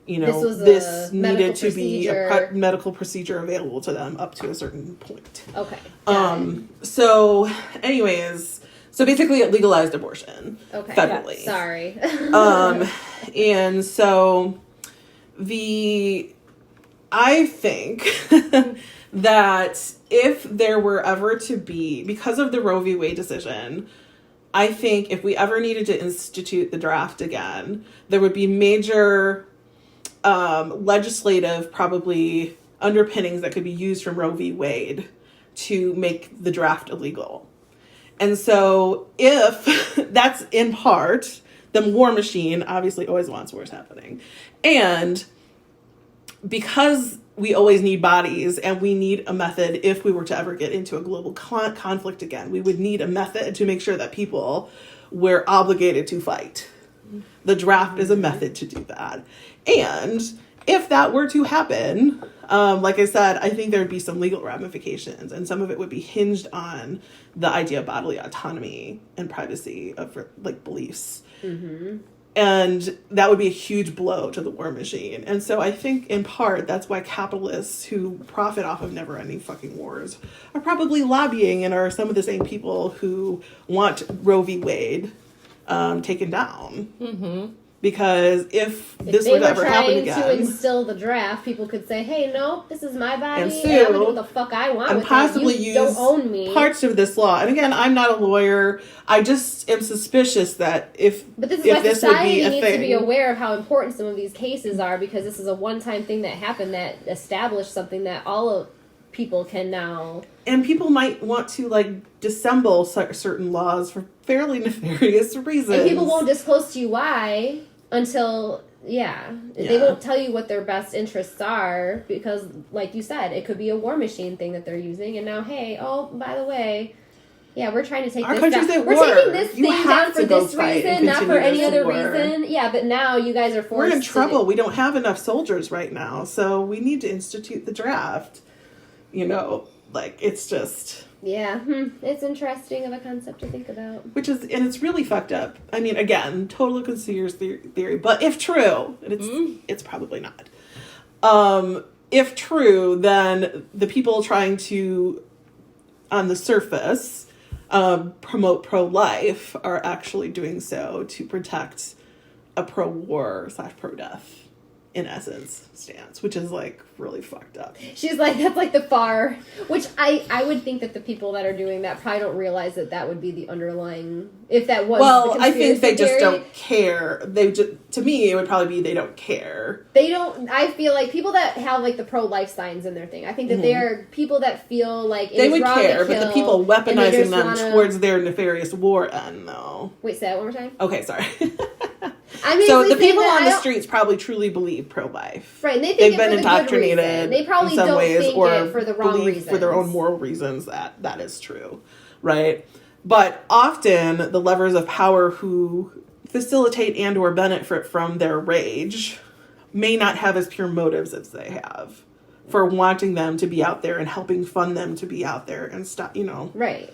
this needed to be a medical procedure available to them up to a certain point. Okay. So anyways... So basically it legalized abortion federally. Yeah, sorry. And so I think that if there were ever to be, because of the Roe v. Wade decision, I think if we ever needed to institute the draft again, there would be major legislative probably underpinnings that could be used from Roe v. Wade to make the draft illegal. And so if that's in part, the war machine obviously always wants wars happening. And because we always need bodies and we need a method, if we were to ever get into a global conflict again, we would need a method to make sure that people were obligated to fight. The draft is a method to do that. And if that were to happen, like I said, I think there'd be some legal ramifications, and some of it would be hinged on the idea of bodily autonomy and privacy of like beliefs. Mm-hmm. And that would be a huge blow to the war machine. And so I think in part that's why capitalists who profit off of never-ending fucking wars are probably lobbying and are some of the same people who want Roe v. Wade taken down. Mm-hmm. Because if this would ever happen again, to instill the draft, people could say, "Hey, no, this is my body, and and I'm gonna do what the fuck I want with possibly it. You use don't own me." Parts of this law, and again, I'm not a lawyer. I just am suspicious that but this is if why this society would be a needs thing, to be aware of how important some of these cases are, because this is a one-time thing that happened that established something that all of people can now. And people might want to dissemble certain laws for fairly nefarious reasons, and people won't disclose to you why. Until, they won't tell you what their best interests are because, like you said, it could be a war machine thing that they're using. And now, hey, by the way, we're trying to take our this country's down. at We're war. taking this you thing down for this fight reason, not for any other war. reason. Yeah, but now you guys are forced. We're in trouble. We don't have enough soldiers right now, so we need to institute the draft. It's just... Yeah, it's interesting of a concept to think about. And it's really fucked up. I mean, again, total conspiracy theory, but if true, and it's probably not. If true, then the people trying to, on the surface, promote pro-life are actually doing so to protect a pro-war / pro-death, in essence, stance, which is really fucked up. She's like, that's the far, which I would think that the people that are doing that probably don't realize that would be the underlying, if that was the I think they theory. just don't care. To me, it would probably be they don't care. They don't, I feel like people that have the pro-life signs in their thing, I think that they are people that feel like they would care, but the people weaponizing them towards their nefarious war end, though. Wait, say that one more time? Okay, sorry. So the people on the streets probably truly believe pro-life. Right, and they think they've been indoctrinated. They probably in some don't ways, think or it for the wrong reasons. For their own moral reasons that is true, right? But often the levers of power who facilitate and or benefit from their rage may not have as pure motives as they have for wanting them to be out there and helping fund them to be out there and stuff, Right.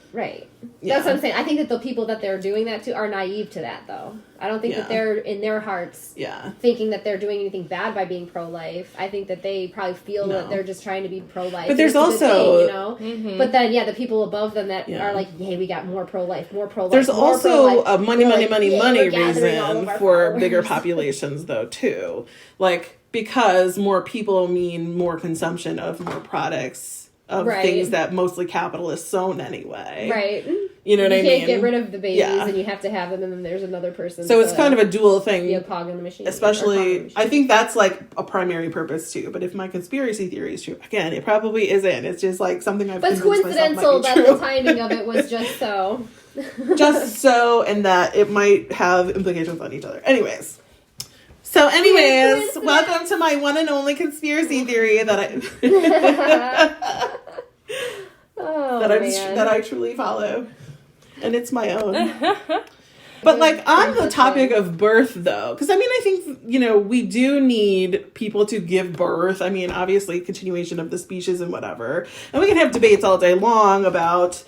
That's what I'm saying. I think that the people that they're doing that to are naive to that, though. I don't think that they're, in their hearts, thinking that they're doing anything bad by being pro-life. I think that they probably feel that they're just trying to be pro-life. But there's also... But then, the people above them that are like, hey, we got more pro-life, more pro-life, There's more also pro-life. a money reason for followers. bigger populations, though, too. Because more people mean more consumption of more products of things that mostly capitalists own anyway. Right. You know what I mean? You can't get rid of the babies and you have to have them, and then there's another person. So it's kind of a dual thing. Be a cog in the machine. Especially, I think that's a primary purpose too. But if my conspiracy theory is true, again, it probably isn't. It's just something I've convinced myself might be true. But it's coincidental that the timing of it was just so. Just so, and that it might have implications on each other. Anyways, welcome to my one and only conspiracy theory that I truly follow, and it's my own. But on the topic of birth, though, because I think we do need people to give birth. I mean, obviously, continuation of the species and whatever, and we can have debates all day long about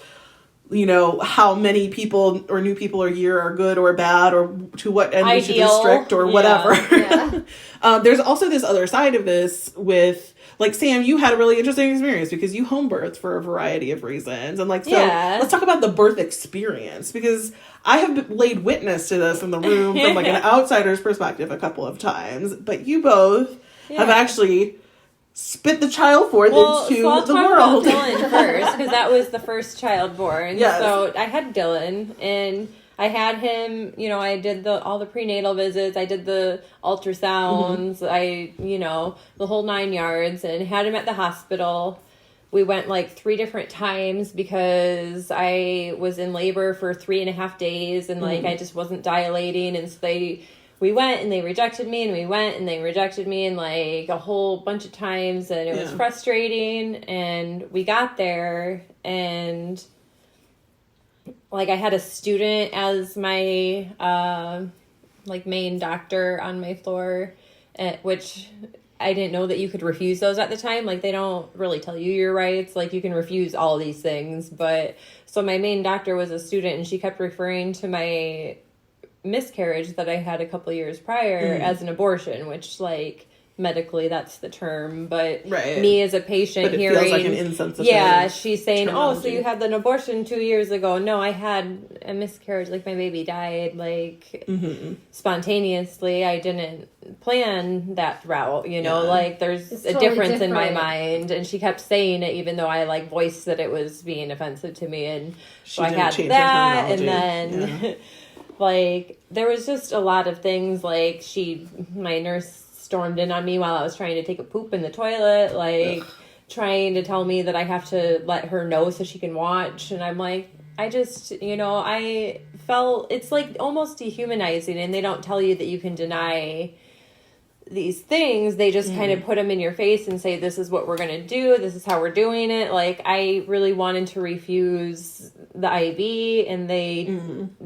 how many people or new people a year are good or bad, or to what end we should restrict or whatever. Yeah. There's also this other side of this with, Sam, you had a really interesting experience because you home birthed for a variety of reasons. And let's talk about the birth experience, because I have laid witness to this in the room from an outsider's perspective a couple of times, but you both have actually spit the child forth into I'll the talk world. about Dylan first, because that was the first child born. Yes. So I had Dylan, and I had him, I did all the prenatal visits, I did the ultrasounds, the whole 9 yards, and had him at the hospital. We went 3 different times because I was in labor for 3.5 days, and I just wasn't dilating, and so we went and they rejected me, and we went and they rejected me, and a whole bunch of times, and it was frustrating. And we got there, and I had a student as my main doctor on my floor, which I didn't know that you could refuse those at the time. They don't really tell you your rights. You can refuse all these things, but so my main doctor was a student, and she kept referring to my miscarriage that I had a couple years prior as an abortion, which medically that's the term, but right. me as a patient but it hearing, feels like an insensitive she's saying, terminology. oh, so you had an abortion 2 years ago. No, I had a miscarriage, like my baby died, like spontaneously. I didn't plan that route, you know, like there's it's a totally difference in my different. mind. And she kept saying it, even though I like voiced that it was being offensive to me. And She so I didn't had change her that, and terminology. then like there was just a lot of things, like my nurse stormed in on me while I was trying to take a poop in the toilet, like trying to tell me that I have to let her know so she can watch. And I'm like, I just, you know, I felt it's like almost dehumanizing, and they don't tell you that you can deny these things. They just kind of put them in your face and say, this is what we're going to do. This is how we're doing it. Like, I really wanted to refuse the IV, and they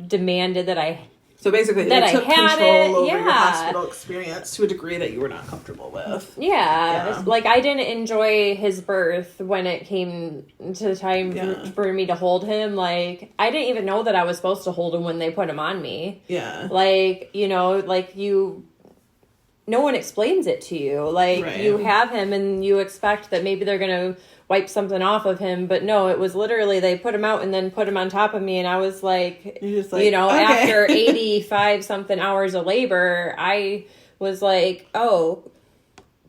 demanded that I So basically, that they took I had control over it. your hospital experience to a degree that you were not comfortable with. Yeah. Like, I didn't enjoy his birth when it came to the time for me to hold him. Like, I didn't even know that I was supposed to hold him when they put him on me. Yeah. Like, you know, like no one explains it to you. Like, you have him and you expect that maybe they're going to wipe something off of him, but no, it was literally they put him out and then put him on top of me, and I was like, you know, okay. After 85 something hours of labor, I was like, oh,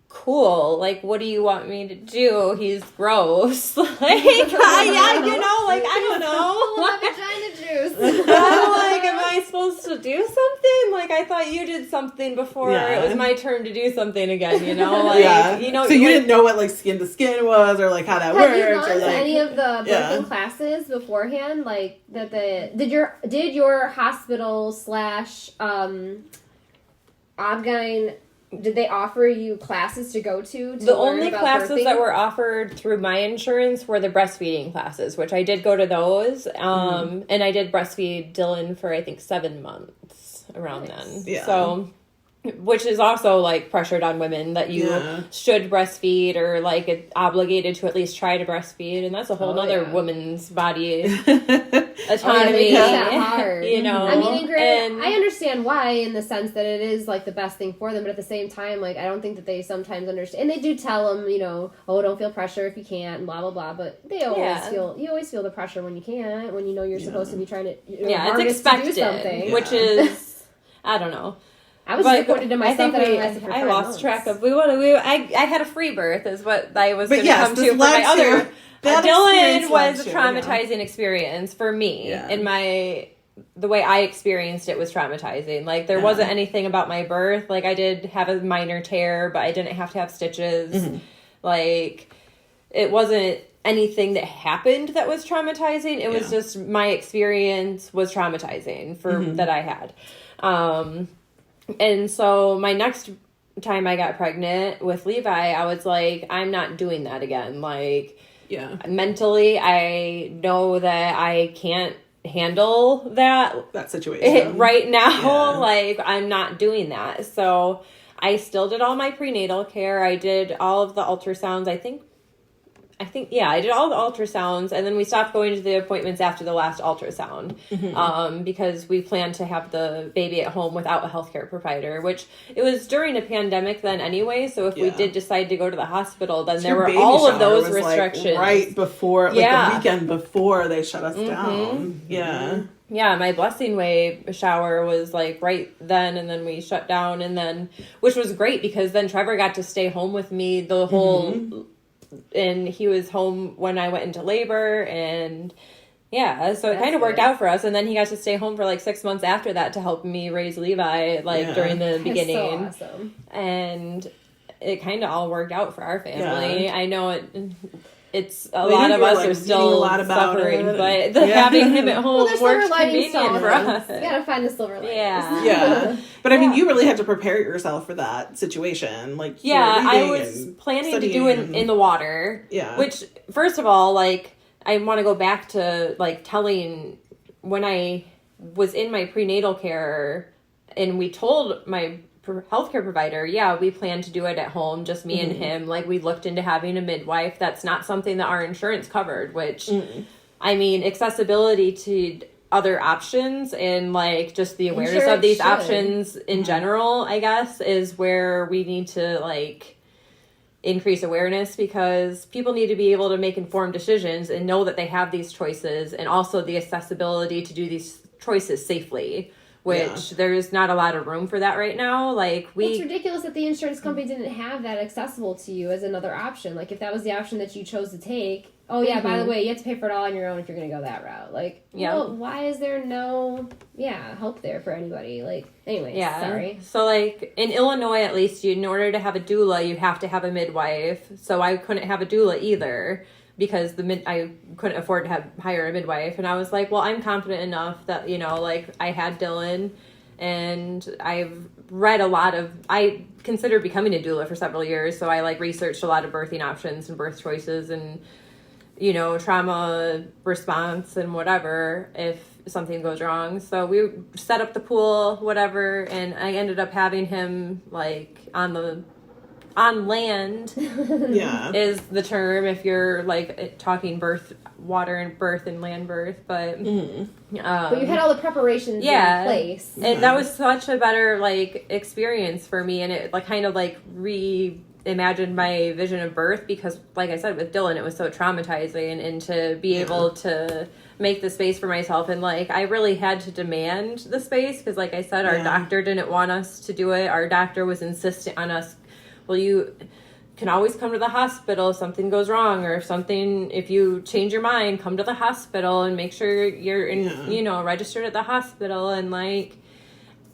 cool, like, what do you want me to do? He's gross. Like, you know, like, I don't know. Vagina juice. I'm like, am I supposed to do something? Like, I thought you did something before it was my turn to do something again, you know? Like, you know. So you didn't know what, like, skin to skin was, or, like, how that works? Have you gone or, to like, any of the birthing classes beforehand? Like, did your hospital / Obgyn, did they offer you classes to go to the learn only about classes birthing? that were offered through my insurance were the breastfeeding classes, which I did go to those. And I did breastfeed Dylan for, I think, 7 months around then. Yeah. So, which is also, like, pressured on women that you should breastfeed, or, like, obligated to at least try to breastfeed. And that's a whole other woman's body autonomy. Hard. You know? I mean, I understand why, in the sense that it is, like, the best thing for them, but at the same time, like, I don't think that they sometimes understand. And they do tell them, you know, oh, don't feel pressure if you can't, and blah, blah, blah. But they always you always feel the pressure when you can't, when you know you're supposed to be trying to, it's expected, to do something. which is, I don't know. I was disappointed in myself that I lost track of. I had a free birth, is what I was going to come to for my other. Dylan was a traumatizing experience for me, and the way I experienced it was traumatizing. Like, there wasn't anything about my birth. Like, I did have a minor tear, but I didn't have to have stitches. Like, it wasn't anything that happened that was traumatizing. It was just my experience was traumatizing that I had. And so my next time I got pregnant with Levi, I was like, I'm not doing that again. Like, mentally, I know that I can't handle that situation right now. Like, I'm not doing that. So I still did all my prenatal care. I did all of the ultrasounds. I think I did all the ultrasounds, and then we stopped going to the appointments after the last ultrasound because we planned to have the baby at home without a healthcare provider, which it was during a pandemic then anyway, so if we did decide to go to the hospital, then there were all of those restrictions. Like right before, like the weekend before they shut us down. Yeah, my blessing wave shower was like right then, and then we shut down, and then, which was great because then Trevor got to stay home with me the whole... And he was home when I went into labor, and so it kind of worked out for us. And then he got to stay home for like 6 months after that to help me raise Levi, like during the beginning. So awesome. And it kind of all worked out for our family. I know it's a lot of us are still suffering, but having him at home works convenient for us. You gotta find the silver linings. Yeah. But I mean, you really had to prepare yourself for that situation. Like, I was planning to do it in the water. Yeah. Which, first of all, like, I want to go back to, like, telling when I was in my prenatal care and we told my healthcare provider, we plan to do it at home, just me and him. Like, we looked into having a midwife. That's not something that our insurance covered, which, I mean, accessibility to other options and like just the awareness of these options in general, I guess, is where we need to like increase awareness, because people need to be able to make informed decisions and know that they have these choices, and also the accessibility to do these choices safely, which there's not a lot of room for that right now. Like it's ridiculous that the insurance company didn't have that accessible to you as another option. Like if that was the option that you chose to take, oh yeah, by the way, you have to pay for it all on your own if you're going to go that route. Like, well, why is there no, help there for anybody? Like, anyways, sorry. So, like, in Illinois, at least, in order to have a doula, you have to have a midwife. So I couldn't have a doula either, because I couldn't afford to hire a midwife. And I was like, well, I'm confident enough that, like, I had Dylan, and I've read I considered becoming a doula for several years. So I, like, researched a lot of birthing options and birth choices and trauma response and whatever if something goes wrong. So we set up the pool, whatever, and I ended up having him like on land is the term if you're like talking birth, water and birth and land birth, but but you had all the preparations in place. That was such a better like experience for me, and it like kind of like reimagined my vision of birth, because like I said with Dylan, it was so traumatizing, and to be able to make the space for myself, and like I really had to demand the space, because like I said, our doctor didn't want us to do it. Our doctor was insistent on us, well, you can always come to the hospital if something goes wrong, or if you change your mind, come to the hospital and make sure you're registered at the hospital. And like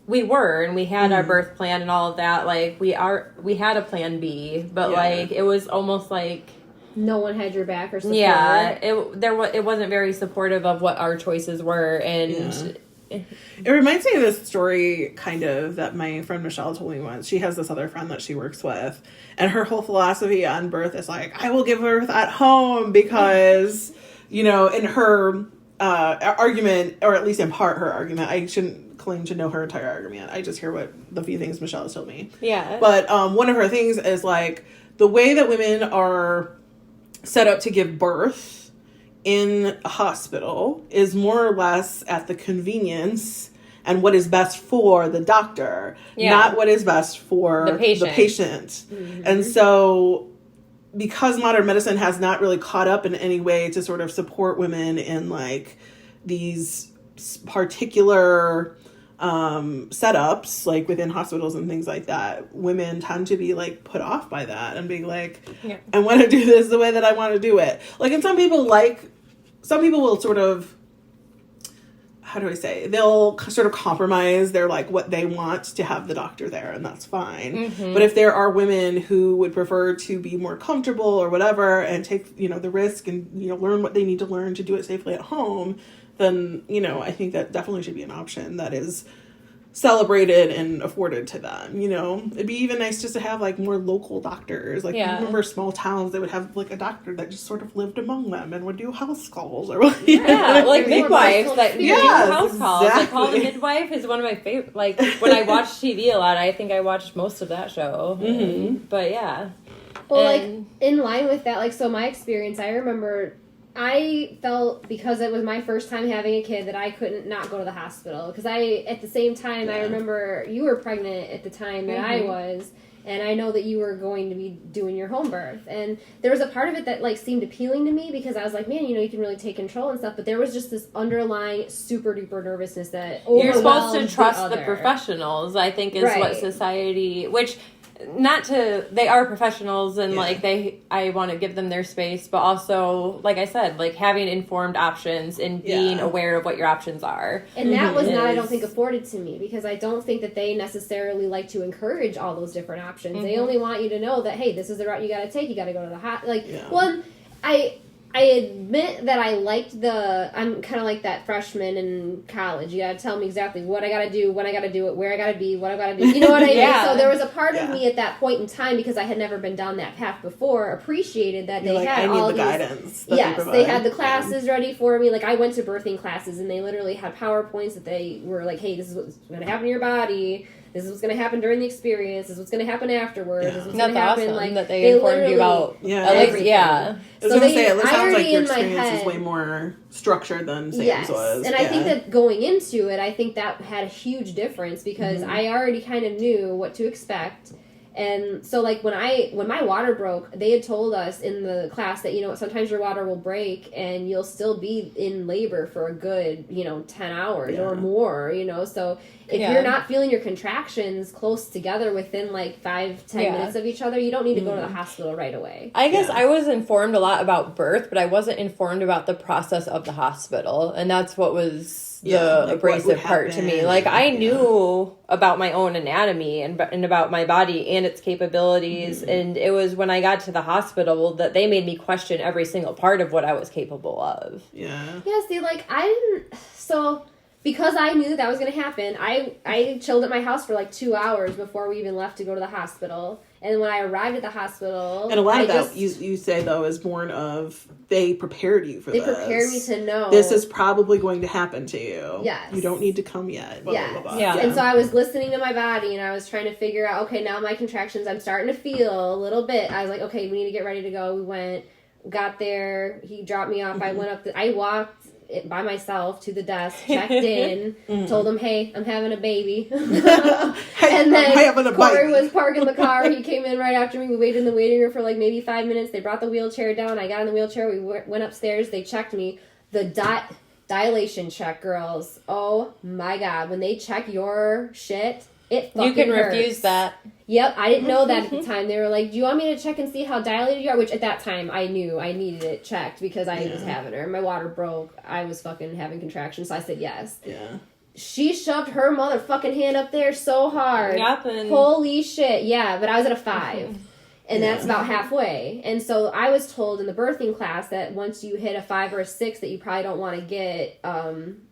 we were, and we had our birth plan and all of that. Like we had a plan B, but like it was almost like no one had your back or support. Yeah, it wasn't very supportive of what our choices were, and it reminds me of this story kind of that my friend Michelle told me once. She has this other friend that she works with, and her whole philosophy on birth is like, I will give birth at home, because in her argument, or at least in part her argument, I shouldn't claim to know her entire argument, I just hear what the few things Michelle has told me. But one of her things is like the way that women are set up to give birth in a hospital is more or less at the convenience and what is best for the doctor, not what is best for the patient. And so because modern medicine has not really caught up in any way to sort of support women in like these particular setups, like within hospitals and things like that, women tend to be like put off by that and being like, I want to do this the way that I want to do it. Like, and some people will sort of, how do I say, they'll sort of compromise their like what they want to have the doctor there, and that's fine. But if there are women who would prefer to be more comfortable or whatever and take the risk and learn what they need to learn to do it safely at home, then I think that definitely should be an option that is celebrated and afforded to them. It'd be even nice just to have like more local doctors. Like I remember small towns that would have like a doctor that just sort of lived among them and would do house calls or like midwives that do house calls. Like Call the Midwife is one of my favorite. Like when I watch TV a lot, I think I watched most of that show. But well, like in line with that, like so my experience, I remember I felt, because it was my first time having a kid, that I couldn't not go to the hospital. Because at the same time, I remember you were pregnant at the time that I was, and I know that you were going to be doing your home birth. And there was a part of it that, like, seemed appealing to me, because I was like, man, you can really take control and stuff. But there was just this underlying super-duper nervousness that overwhelmed You're supposed to trust the professionals, I think, is what society, which... they are professionals, and I want to give them their space, but also, like I said, like having informed options and being aware of what your options are. And that was not, I don't think, afforded to me, because I don't think that they necessarily like to encourage all those different options. They only want you to know that, hey, this is the route you got to take. You got to go to the I admit that I'm kind of like that freshman in college. You gotta tell me exactly what I gotta do, when I gotta do it, where I gotta be, what I gotta do. You know what I mean? So there was a part of me at that point in time, because I had never been down that path before, appreciated that they had all these guidance. Yes, they had the classes ready for me. Like I went to birthing classes, and they literally had PowerPoints that they were like, hey, this is what's gonna happen to your body. this is what's going to happen during the experience. This is what's going to happen afterwards. This is what's That's going to happen. awesome Like, that they informed you about everything. Yeah. I was going to say, it sounds like your experience is way more structured than Sam's was. And I think that going into it, I think that had a huge difference because I already kind of knew what to expect. And so, like, when my water broke, they had told us in the class that, you know, sometimes your water will break and you'll still be in labor for a good, 10 hours or more, So if you're not feeling your contractions close together within, like, 5-10 minutes of each other, you don't need to go to the hospital right away. I guess I was informed a lot about birth, but I wasn't informed about the process of the hospital. And that's what was the abrasive part to me. Like, I knew about my own anatomy and about my body and its capabilities, and it was when I got to the hospital that they made me question every single part of what I was capable of. Yeah, see, like, because I knew that was going to happen, I chilled at my house for like 2 hours before we even left to go to the hospital. And when I arrived at the hospital... And a lot of that, you say, though, is born of they prepared you for this. They prepared me to know. This is probably going to happen to you. Yes. You don't need to come yet. Blah, blah, blah. Yeah. And so I was listening to my body, and I was trying to figure out, okay, now my contractions, I'm starting to feel a little bit. I was like, okay, we need to get ready to go. We went, got there, he dropped me off. I went up, I walked by myself to the desk, checked in, told him, hey, I'm having a baby. And then Corey was parking the car. He came in right after me. We waited in the waiting room for like maybe 5 minutes. They brought the wheelchair down. I got in the wheelchair. We went upstairs. They checked me. The dilation check, girls. Oh my God. When they check your shit, it fucking You can hurts. refuse that. Yep, I didn't know that at the time. They were like, do you want me to check and see how dilated you are? Which at that time, I knew I needed it checked because I was having her. My water broke. I was fucking having contractions, so I said yes. Yeah. She shoved her motherfucking hand up there so hard. Yep, and holy shit, yeah, but I was at a 5. And that's about halfway. And so I was told in the birthing class that once you hit a 5 or a 6 that you probably don't want to get,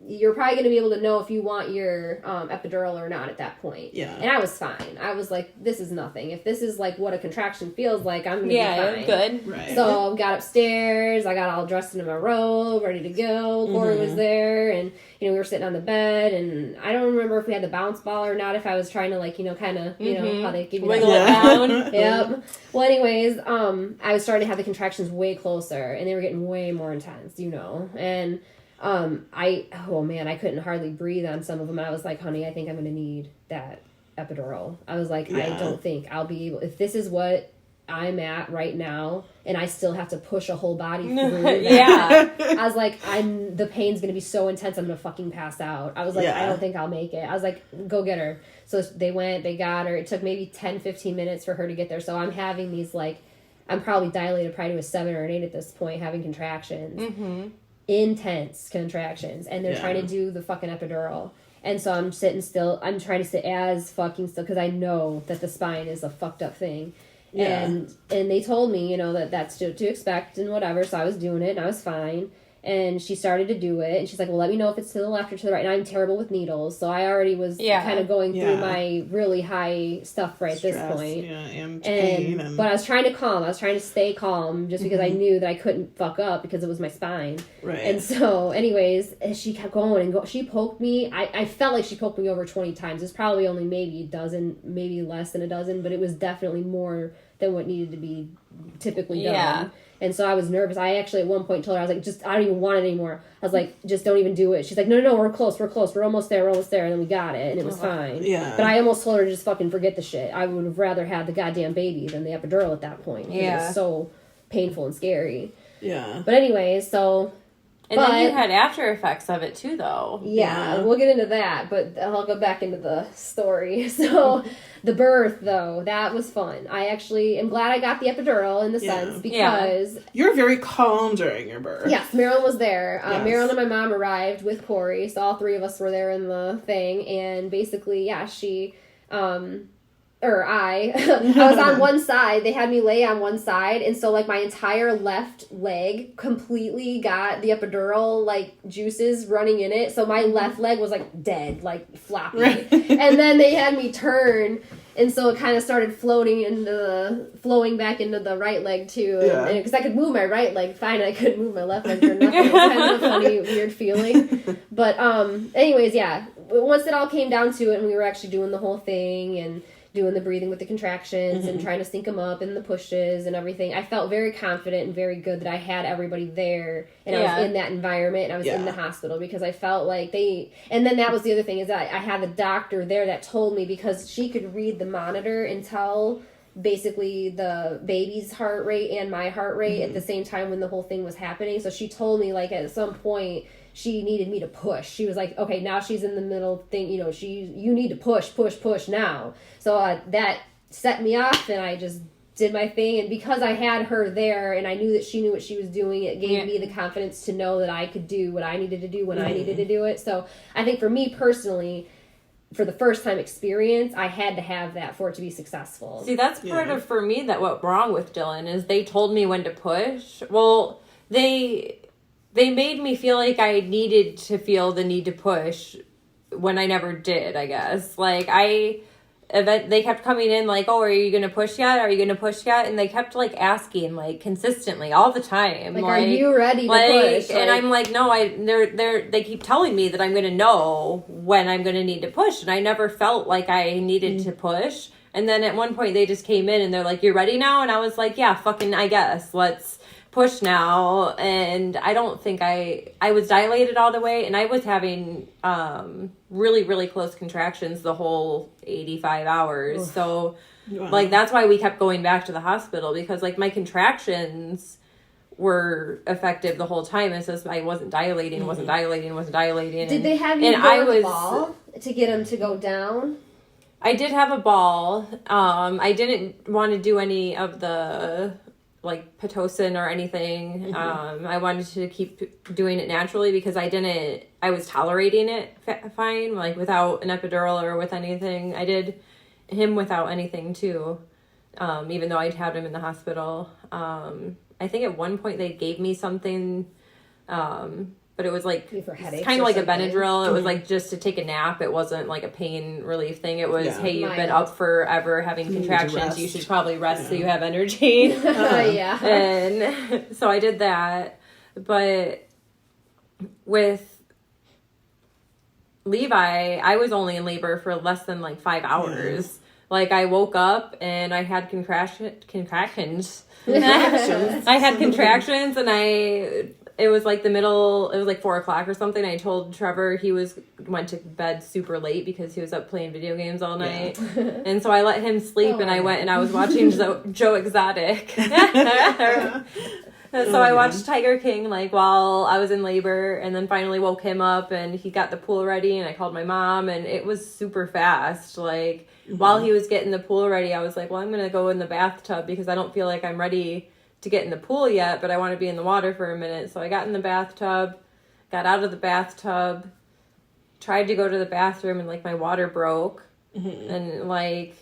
you're probably going to be able to know if you want your epidural or not at that point. Yeah. And I was fine. I was like, this is nothing. If this is like what a contraction feels like, I'm going to be fine. Good. Right. So got upstairs. I got all dressed in my robe, ready to go. Corey was there. And, we were sitting on the bed. And I don't remember if we had the bounce ball or not, if I was trying to like, kind of, how they give you wiggle it down. Yep. Well, anyways, I was starting to have the contractions way closer, and they were getting way more intense, and I couldn't hardly breathe on some of them. I was like, honey, I think I'm going to need that epidural. I was like, I don't think I'll be able, if this is what I'm at right now, and I still have to push a whole body through that. I was like, the pain's going to be so intense, I'm going to fucking pass out. I was like, I don't think I'll make it. I was like, go get her. So they went, they got her. It took maybe 10-15 minutes for her to get there. So I'm having these, like, I'm probably dilated probably to a 7 or an 8 at this point, having contractions. Intense contractions. And they're trying to do the fucking epidural. And so I'm sitting still. I'm trying to sit as fucking still because I know that the spine is a fucked up thing. Yeah. And they told me, that that's to expect and whatever. So I was doing it and I was fine. And she started to do it, and she's like, well, let me know if it's to the left or to the right. And I'm terrible with needles, so I already was kind of going through my really high stuff right Stress, at this point. Yeah, and pain. But I was trying to calm. I was trying to stay calm just because I knew that I couldn't fuck up because it was my spine. Right. And so, anyways, she kept going and she poked me. I felt like she poked me over 20 times. It was probably only maybe a dozen, maybe less than a dozen, but it was definitely more than what needed to be typically done. Yeah. And so I was nervous. I actually at one point told her, I was like, I don't even want it anymore. I was like, just don't even do it. She's like, no, we're close. We're almost there. And then we got it. And it was fine. Yeah. But I almost told her to just fucking forget the shit. I would have rather had the goddamn baby than the epidural at that point. Yeah. It was so painful and scary. Yeah. But anyways, so... And then you had after effects of it too, though. Yeah, we'll get into that, but I'll go back into the story. So, the birth, though, that was fun. I actually am glad I got the epidural in the sense because... You're very calm during your birth. Yes, Marilyn was there. Marilyn and my mom arrived with Corey, so all 3 of us were there in the thing, and basically, she... I was on one side. They had me lay on one side, and so, like, my entire left leg completely got the epidural, like, juices running in it, so my left leg was, like, dead, like, floppy. Right. And then they had me turn, And so it kind of started flowing back into the right leg too. Because I could move my right leg fine, I couldn't move my left leg for nothing. It was kind of a funny, weird feeling. But anyways, yeah. Once it all came down to it and we were actually doing the whole thing and doing the breathing with the contractions and trying to sync them up and the pushes and everything, I felt very confident and very good that I had everybody there and I was in that environment and I was in the hospital because I felt like and then that was the other thing is that I had the doctor there that told me, because she could read the monitor and tell basically the baby's heart rate and my heart rate at the same time when the whole thing was happening. So she told me like at some point she needed me to push. She was like, okay, now she's in the middle thing, you know, you need to push now. So that set me off and I just did my thing. And because I had her there and I knew that she knew what she was doing, it gave me the confidence to know that I could do what I needed to do when I needed to do it. So I think for me personally, for the first time experience, I had to have that for it to be successful. See, that's part of, for me, that what wrong with Dylan is they told me when to push. Well, they made me feel like I needed to feel the need to push when I never did, I guess. Like, they kept coming in like, oh, are you going to push yet? Are you going to push yet? And they kept, like, asking, like, consistently all the time. Like are you ready to push? And I'm like, no, they keep telling me that I'm going to know when I'm going to need to push. And I never felt like I needed to push. And then at one point they just came in and they're like, you're ready now? And I was like, yeah, fucking, I guess. Let's push now. And I don't think I was dilated all the way, and I was having really, really close contractions the whole 85 hours. Oof. So like that's why we kept going back to the hospital, because like my contractions were effective the whole time. It's just I wasn't dilating. Did they have you go with the ball to get him to go down? I did have a ball. I didn't want to do any of the like Pitocin or anything. I wanted to keep doing it naturally because I was tolerating it fine, like without an epidural or with anything. I did him without anything too, even though I'd had him in the hospital. I think at one point they gave me something, but it was like kind of like a Benadryl. It was like just to take a nap. It wasn't like a pain relief thing. It was, hey, you've been up forever having contractions. You should probably rest so you have energy. And so I did that. But with Levi, I was only in labor for less than like 5 hours. Like I woke up and I had contractions. I had contractions and it was like it was like 4:00 or something. I told Trevor he went to bed super late because he was up playing video games all night. And so I let him sleep and I went and I was watching Joe Exotic. So I watched Tiger King like while I was in labor, and then finally woke him up and he got the pool ready and I called my mom, and it was super fast. Like while he was getting the pool ready, I was like, well, I'm going to go in the bathtub because I don't feel like I'm ready to get in the pool yet, but I want to be in the water for a minute. So I got in the bathtub, got out of the bathtub, tried to go to the bathroom, and like my water broke. And like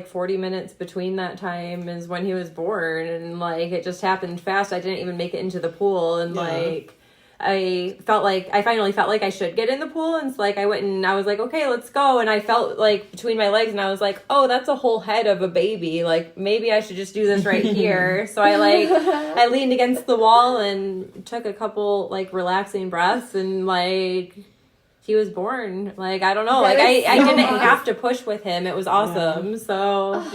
40 minutes between that time is when he was born, and like it just happened fast. I didn't even make it into the pool, and like I finally felt like I should get in the pool, and so like I went and I was like, okay, let's go. And I felt like between my legs, and I was like, oh, that's a whole head of a baby. Like maybe I should just do this right here. So I leaned against the wall and took a couple like relaxing breaths, and like he was born. Like I don't know, like I didn't have to push with him. It was awesome. So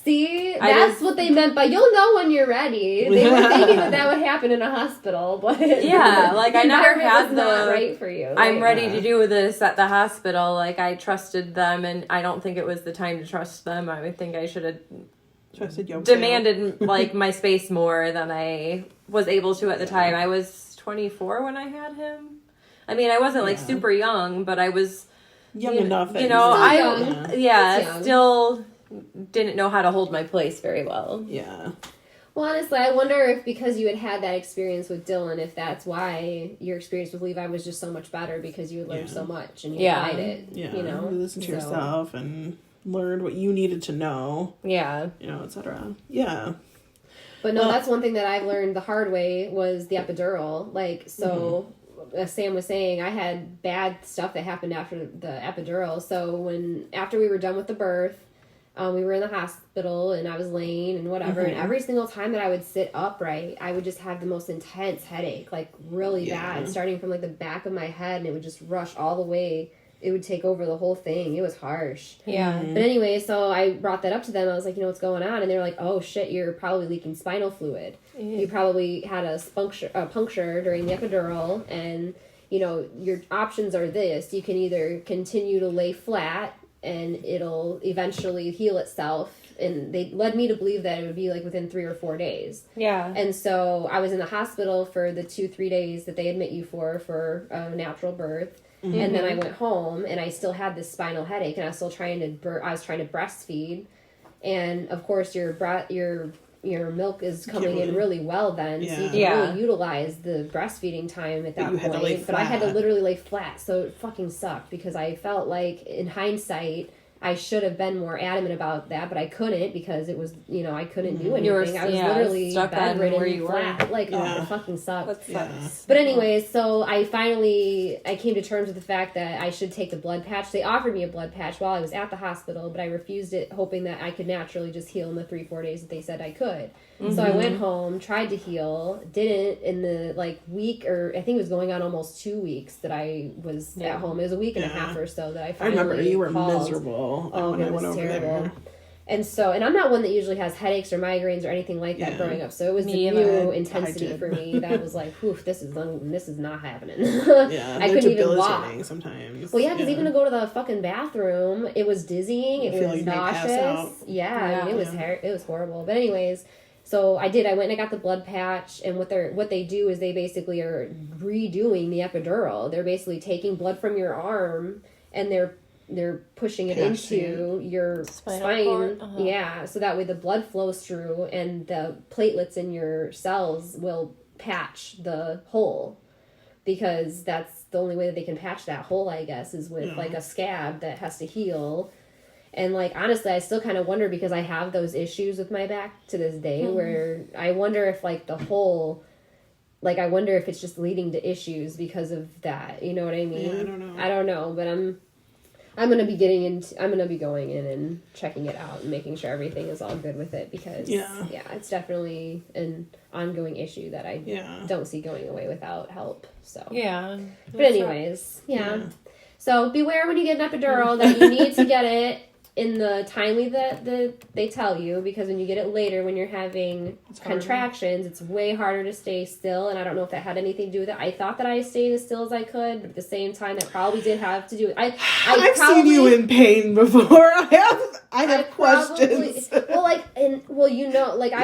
See, that's what they meant by you'll know when you're ready. They were thinking that would happen in a hospital, but like I never had not right for you. I'm ready to do this at the hospital. Like I trusted them, and I don't think it was the time to trust them. I would think I should have trusted demanded like my space more than I was able to at the time. I was 24 when I had him. I mean, I wasn't like super young, but I was young enough. You know, still didn't know how to hold my place very well. Yeah. Well, honestly, I wonder if because you had that experience with Dylan, if that's why your experience with Levi was just so much better, because you had learned so much and you applied it. Yeah. You know, you listened to yourself and learned what you needed to know. Yeah. You know, etc. Yeah. But no, that's one thing that I've learned the hard way was the epidural. Like, so as Sam was saying, I had bad stuff that happened after the epidural. So after we were done with the birth, we were in the hospital and I was laying and whatever. And every single time that I would sit upright, I would just have the most intense headache, like really bad, starting from like the back of my head, and it would just rush all the way. It would take over the whole thing. It was harsh. Yeah. But anyway, so I brought that up to them. I was like, what's going on? And they were like, oh shit, you're probably leaking spinal fluid. You probably had a puncture during the epidural, and your options are this. You can either continue to lay flat and it'll eventually heal itself. And they led me to believe that it would be like within 3 or 4 days. Yeah. And so I was in the hospital for the 2-3 days that they admit you for a natural birth. And then I went home and I still had this spinal headache, and I was still trying to breastfeed. And of course your milk is coming in really well then, so you can really utilize the breastfeeding time at that point. But I had to literally lay flat, so it fucking sucked, because I felt like in hindsight I should have been more adamant about that, but I couldn't, because it was, I couldn't do anything. I was literally bedridden and flat. Like, it fucking sucked. But anyways, so I came to terms with the fact that I should take the blood patch. They offered me a blood patch while I was at the hospital, but I refused it, hoping that I could naturally just heal in the 3-4 days that they said I could. So I went home, tried to heal, didn't in the week, or I think it was going on almost 2 weeks that I was at home. It was a week and a half or so that I finally remember you were called. Miserable. Oh, it was terrible. And so, and I'm not one that usually has headaches or migraines or anything like that growing up. So it was the new intensity for me that was like, "Oof, this is not happening." I couldn't even walk sometimes. Well, because even to go to the fucking bathroom, it was dizzying. It was nauseous. It was horrible. But anyways. So I went and I got the blood patch, and what they do is they basically are redoing the epidural. They're basically taking blood from your arm and they're pushing it into your spine. Yeah, so that way the blood flows through and the platelets in your cells will patch the hole, because that's the only way that they can patch that hole, I guess, is with like a scab that has to heal. And, honestly, I still kind of wonder, because I have those issues with my back to this day, where I wonder if, the whole, I wonder if it's just leading to issues because of that. You know what I mean? Yeah, I don't know. But I'm going to be going in and checking it out and making sure everything is all good with it, because, it's definitely an ongoing issue that I don't see going away without help. So. Yeah. But anyways, So beware when you get an epidural that you need to get it in the timely that they tell you, because when you get it later, when you're having contractions, it's way harder to stay still. And I don't know if that had anything to do with it. I thought that I stayed as still as I could, but at the same time, that probably did have to do with it. I've seen you in pain before. I have questions. I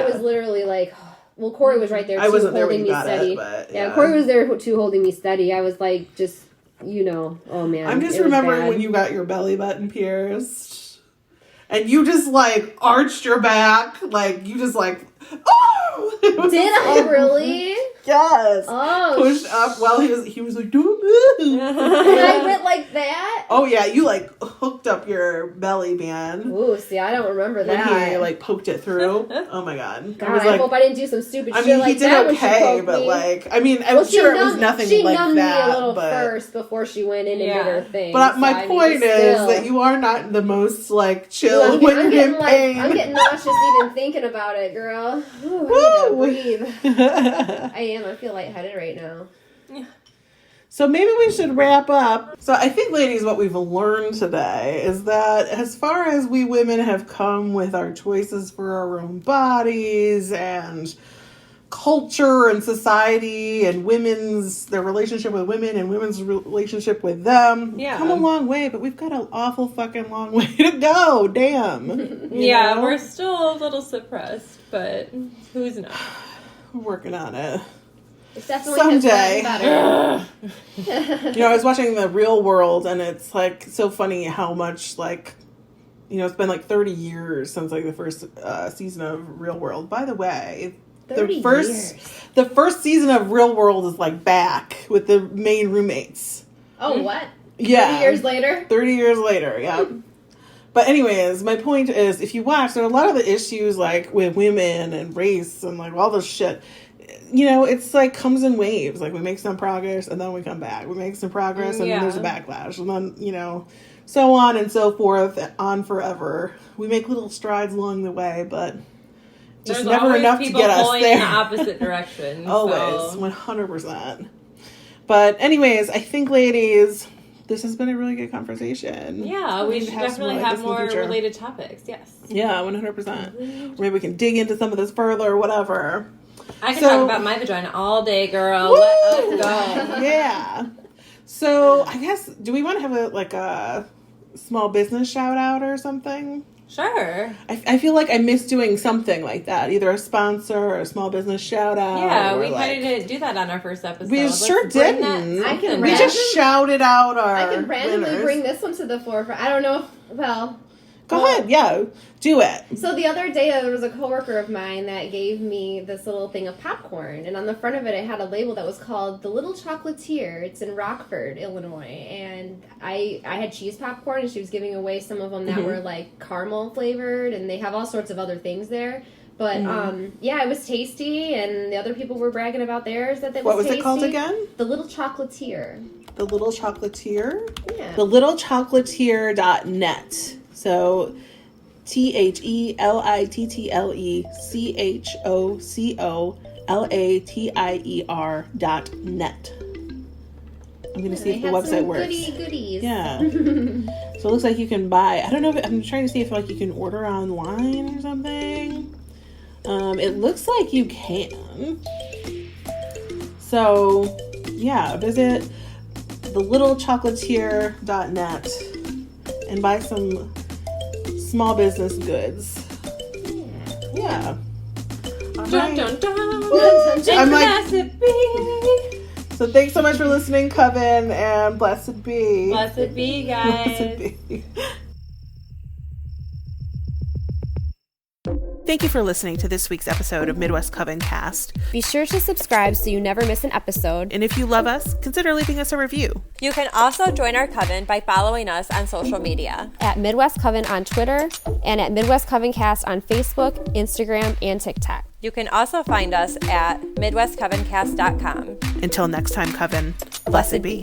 was literally well, Corey was right there too, I wasn't there when holding you me got steady. it, but yeah, Corey was there too, holding me steady. I was just. Oh man. I'm just remembering when you got your belly button pierced. And you just arched your back. You just oh! Did I really? Yes. Oh. Pushed up while he was like, don't move. And I went like that? Oh yeah, you hooked up your belly band. Ooh, see, I don't remember that. When he poked it through. Oh my god. I hope I didn't do some stupid shit like that. He did okay, but I'm sure it was nothing like that. She numbed me a little first before she went in and did her thing. But my point is that you are not the most chill when you're in pain. I'm getting nauseous even thinking about it, girl. Ooh, I need to breathe. I am. I feel lightheaded right now. Yeah. So maybe we should wrap up. So I think, ladies, what we've learned today is that as far as we women have come with our choices for our own bodies and culture and society and their relationship with women and women's relationship with them, come a long way, but we've got an awful fucking long way to go. Damn. Yeah, we're still a little suppressed, but who's not? We're working on it. It's definitely someday better. I was watching The Real World, and it's so funny how much it's been 30 years since the first season of Real World. By the way, the first season of Real World is back with the main roommates. Oh, what? Yeah. 30 years later? 30 years later, yeah. But anyways, my point is, if you watch, there are a lot of the issues like with women and race and like all this shit. You know, it's like comes in waves. Like we make some progress and then we come back. We make some progress and then there's a backlash. And then, you know, so on and so forth, on forever. We make little strides along the way, but just there's never enough to get us there. In the opposite direction. Always, 100%. But anyways, I think, ladies, this has been a really good conversation. Yeah, we should definitely have more related topics. Yes. Yeah, 100%. Maybe we can dig into some of this further or whatever. I can talk about my vagina all day, girl. Woo! Let us go. Yeah. So I guess, do we want to have a small business shout out or something? Sure. I feel like I miss doing something like that. Either a sponsor or a small business shout out. Yeah, we kind of didn't do that on our first episode. We sure didn't. We just shouted out our I can randomly winners. bring this one to the forefront. I don't know if, Go ahead, yeah. Do it. So the other day there was a coworker of mine that gave me this little thing of popcorn, and on the front of it had a label that was called The Little Chocolatier. It's in Rockford, Illinois, and I had cheese popcorn, and she was giving away some of them that were like caramel flavored, and they have all sorts of other things there. But yeah, it was tasty, and the other people were bragging about theirs that What was tasty. it called again? The Little Chocolatier. The Little Chocolatier? Yeah. TheLittleChocolatier.net. So TheLittleChocolatier.net. I'm going to see if the website works. Goodies. Yeah. So it looks like you can buy. I don't know if I'm trying to see if like you can order online or something. It looks like you can. So yeah, visit TheLittleChocolatier.net and buy some small business goods. Yeah. Dun, dun, dun. I'm like, blessed be. So thanks so much for listening, Coven, and blessed be. Blessed be, guys. Blessed be. Thank you for listening to this week's episode of Midwest Coven Cast. Be sure to subscribe so you never miss an episode. And if you love us, consider leaving us a review. You can also join our coven by following us on social media. At Midwest Coven on Twitter and at Midwest Coven Cast on Facebook, Instagram, and TikTok. You can also find us at MidwestCovenCast.com. Until next time, Coven, blessed be.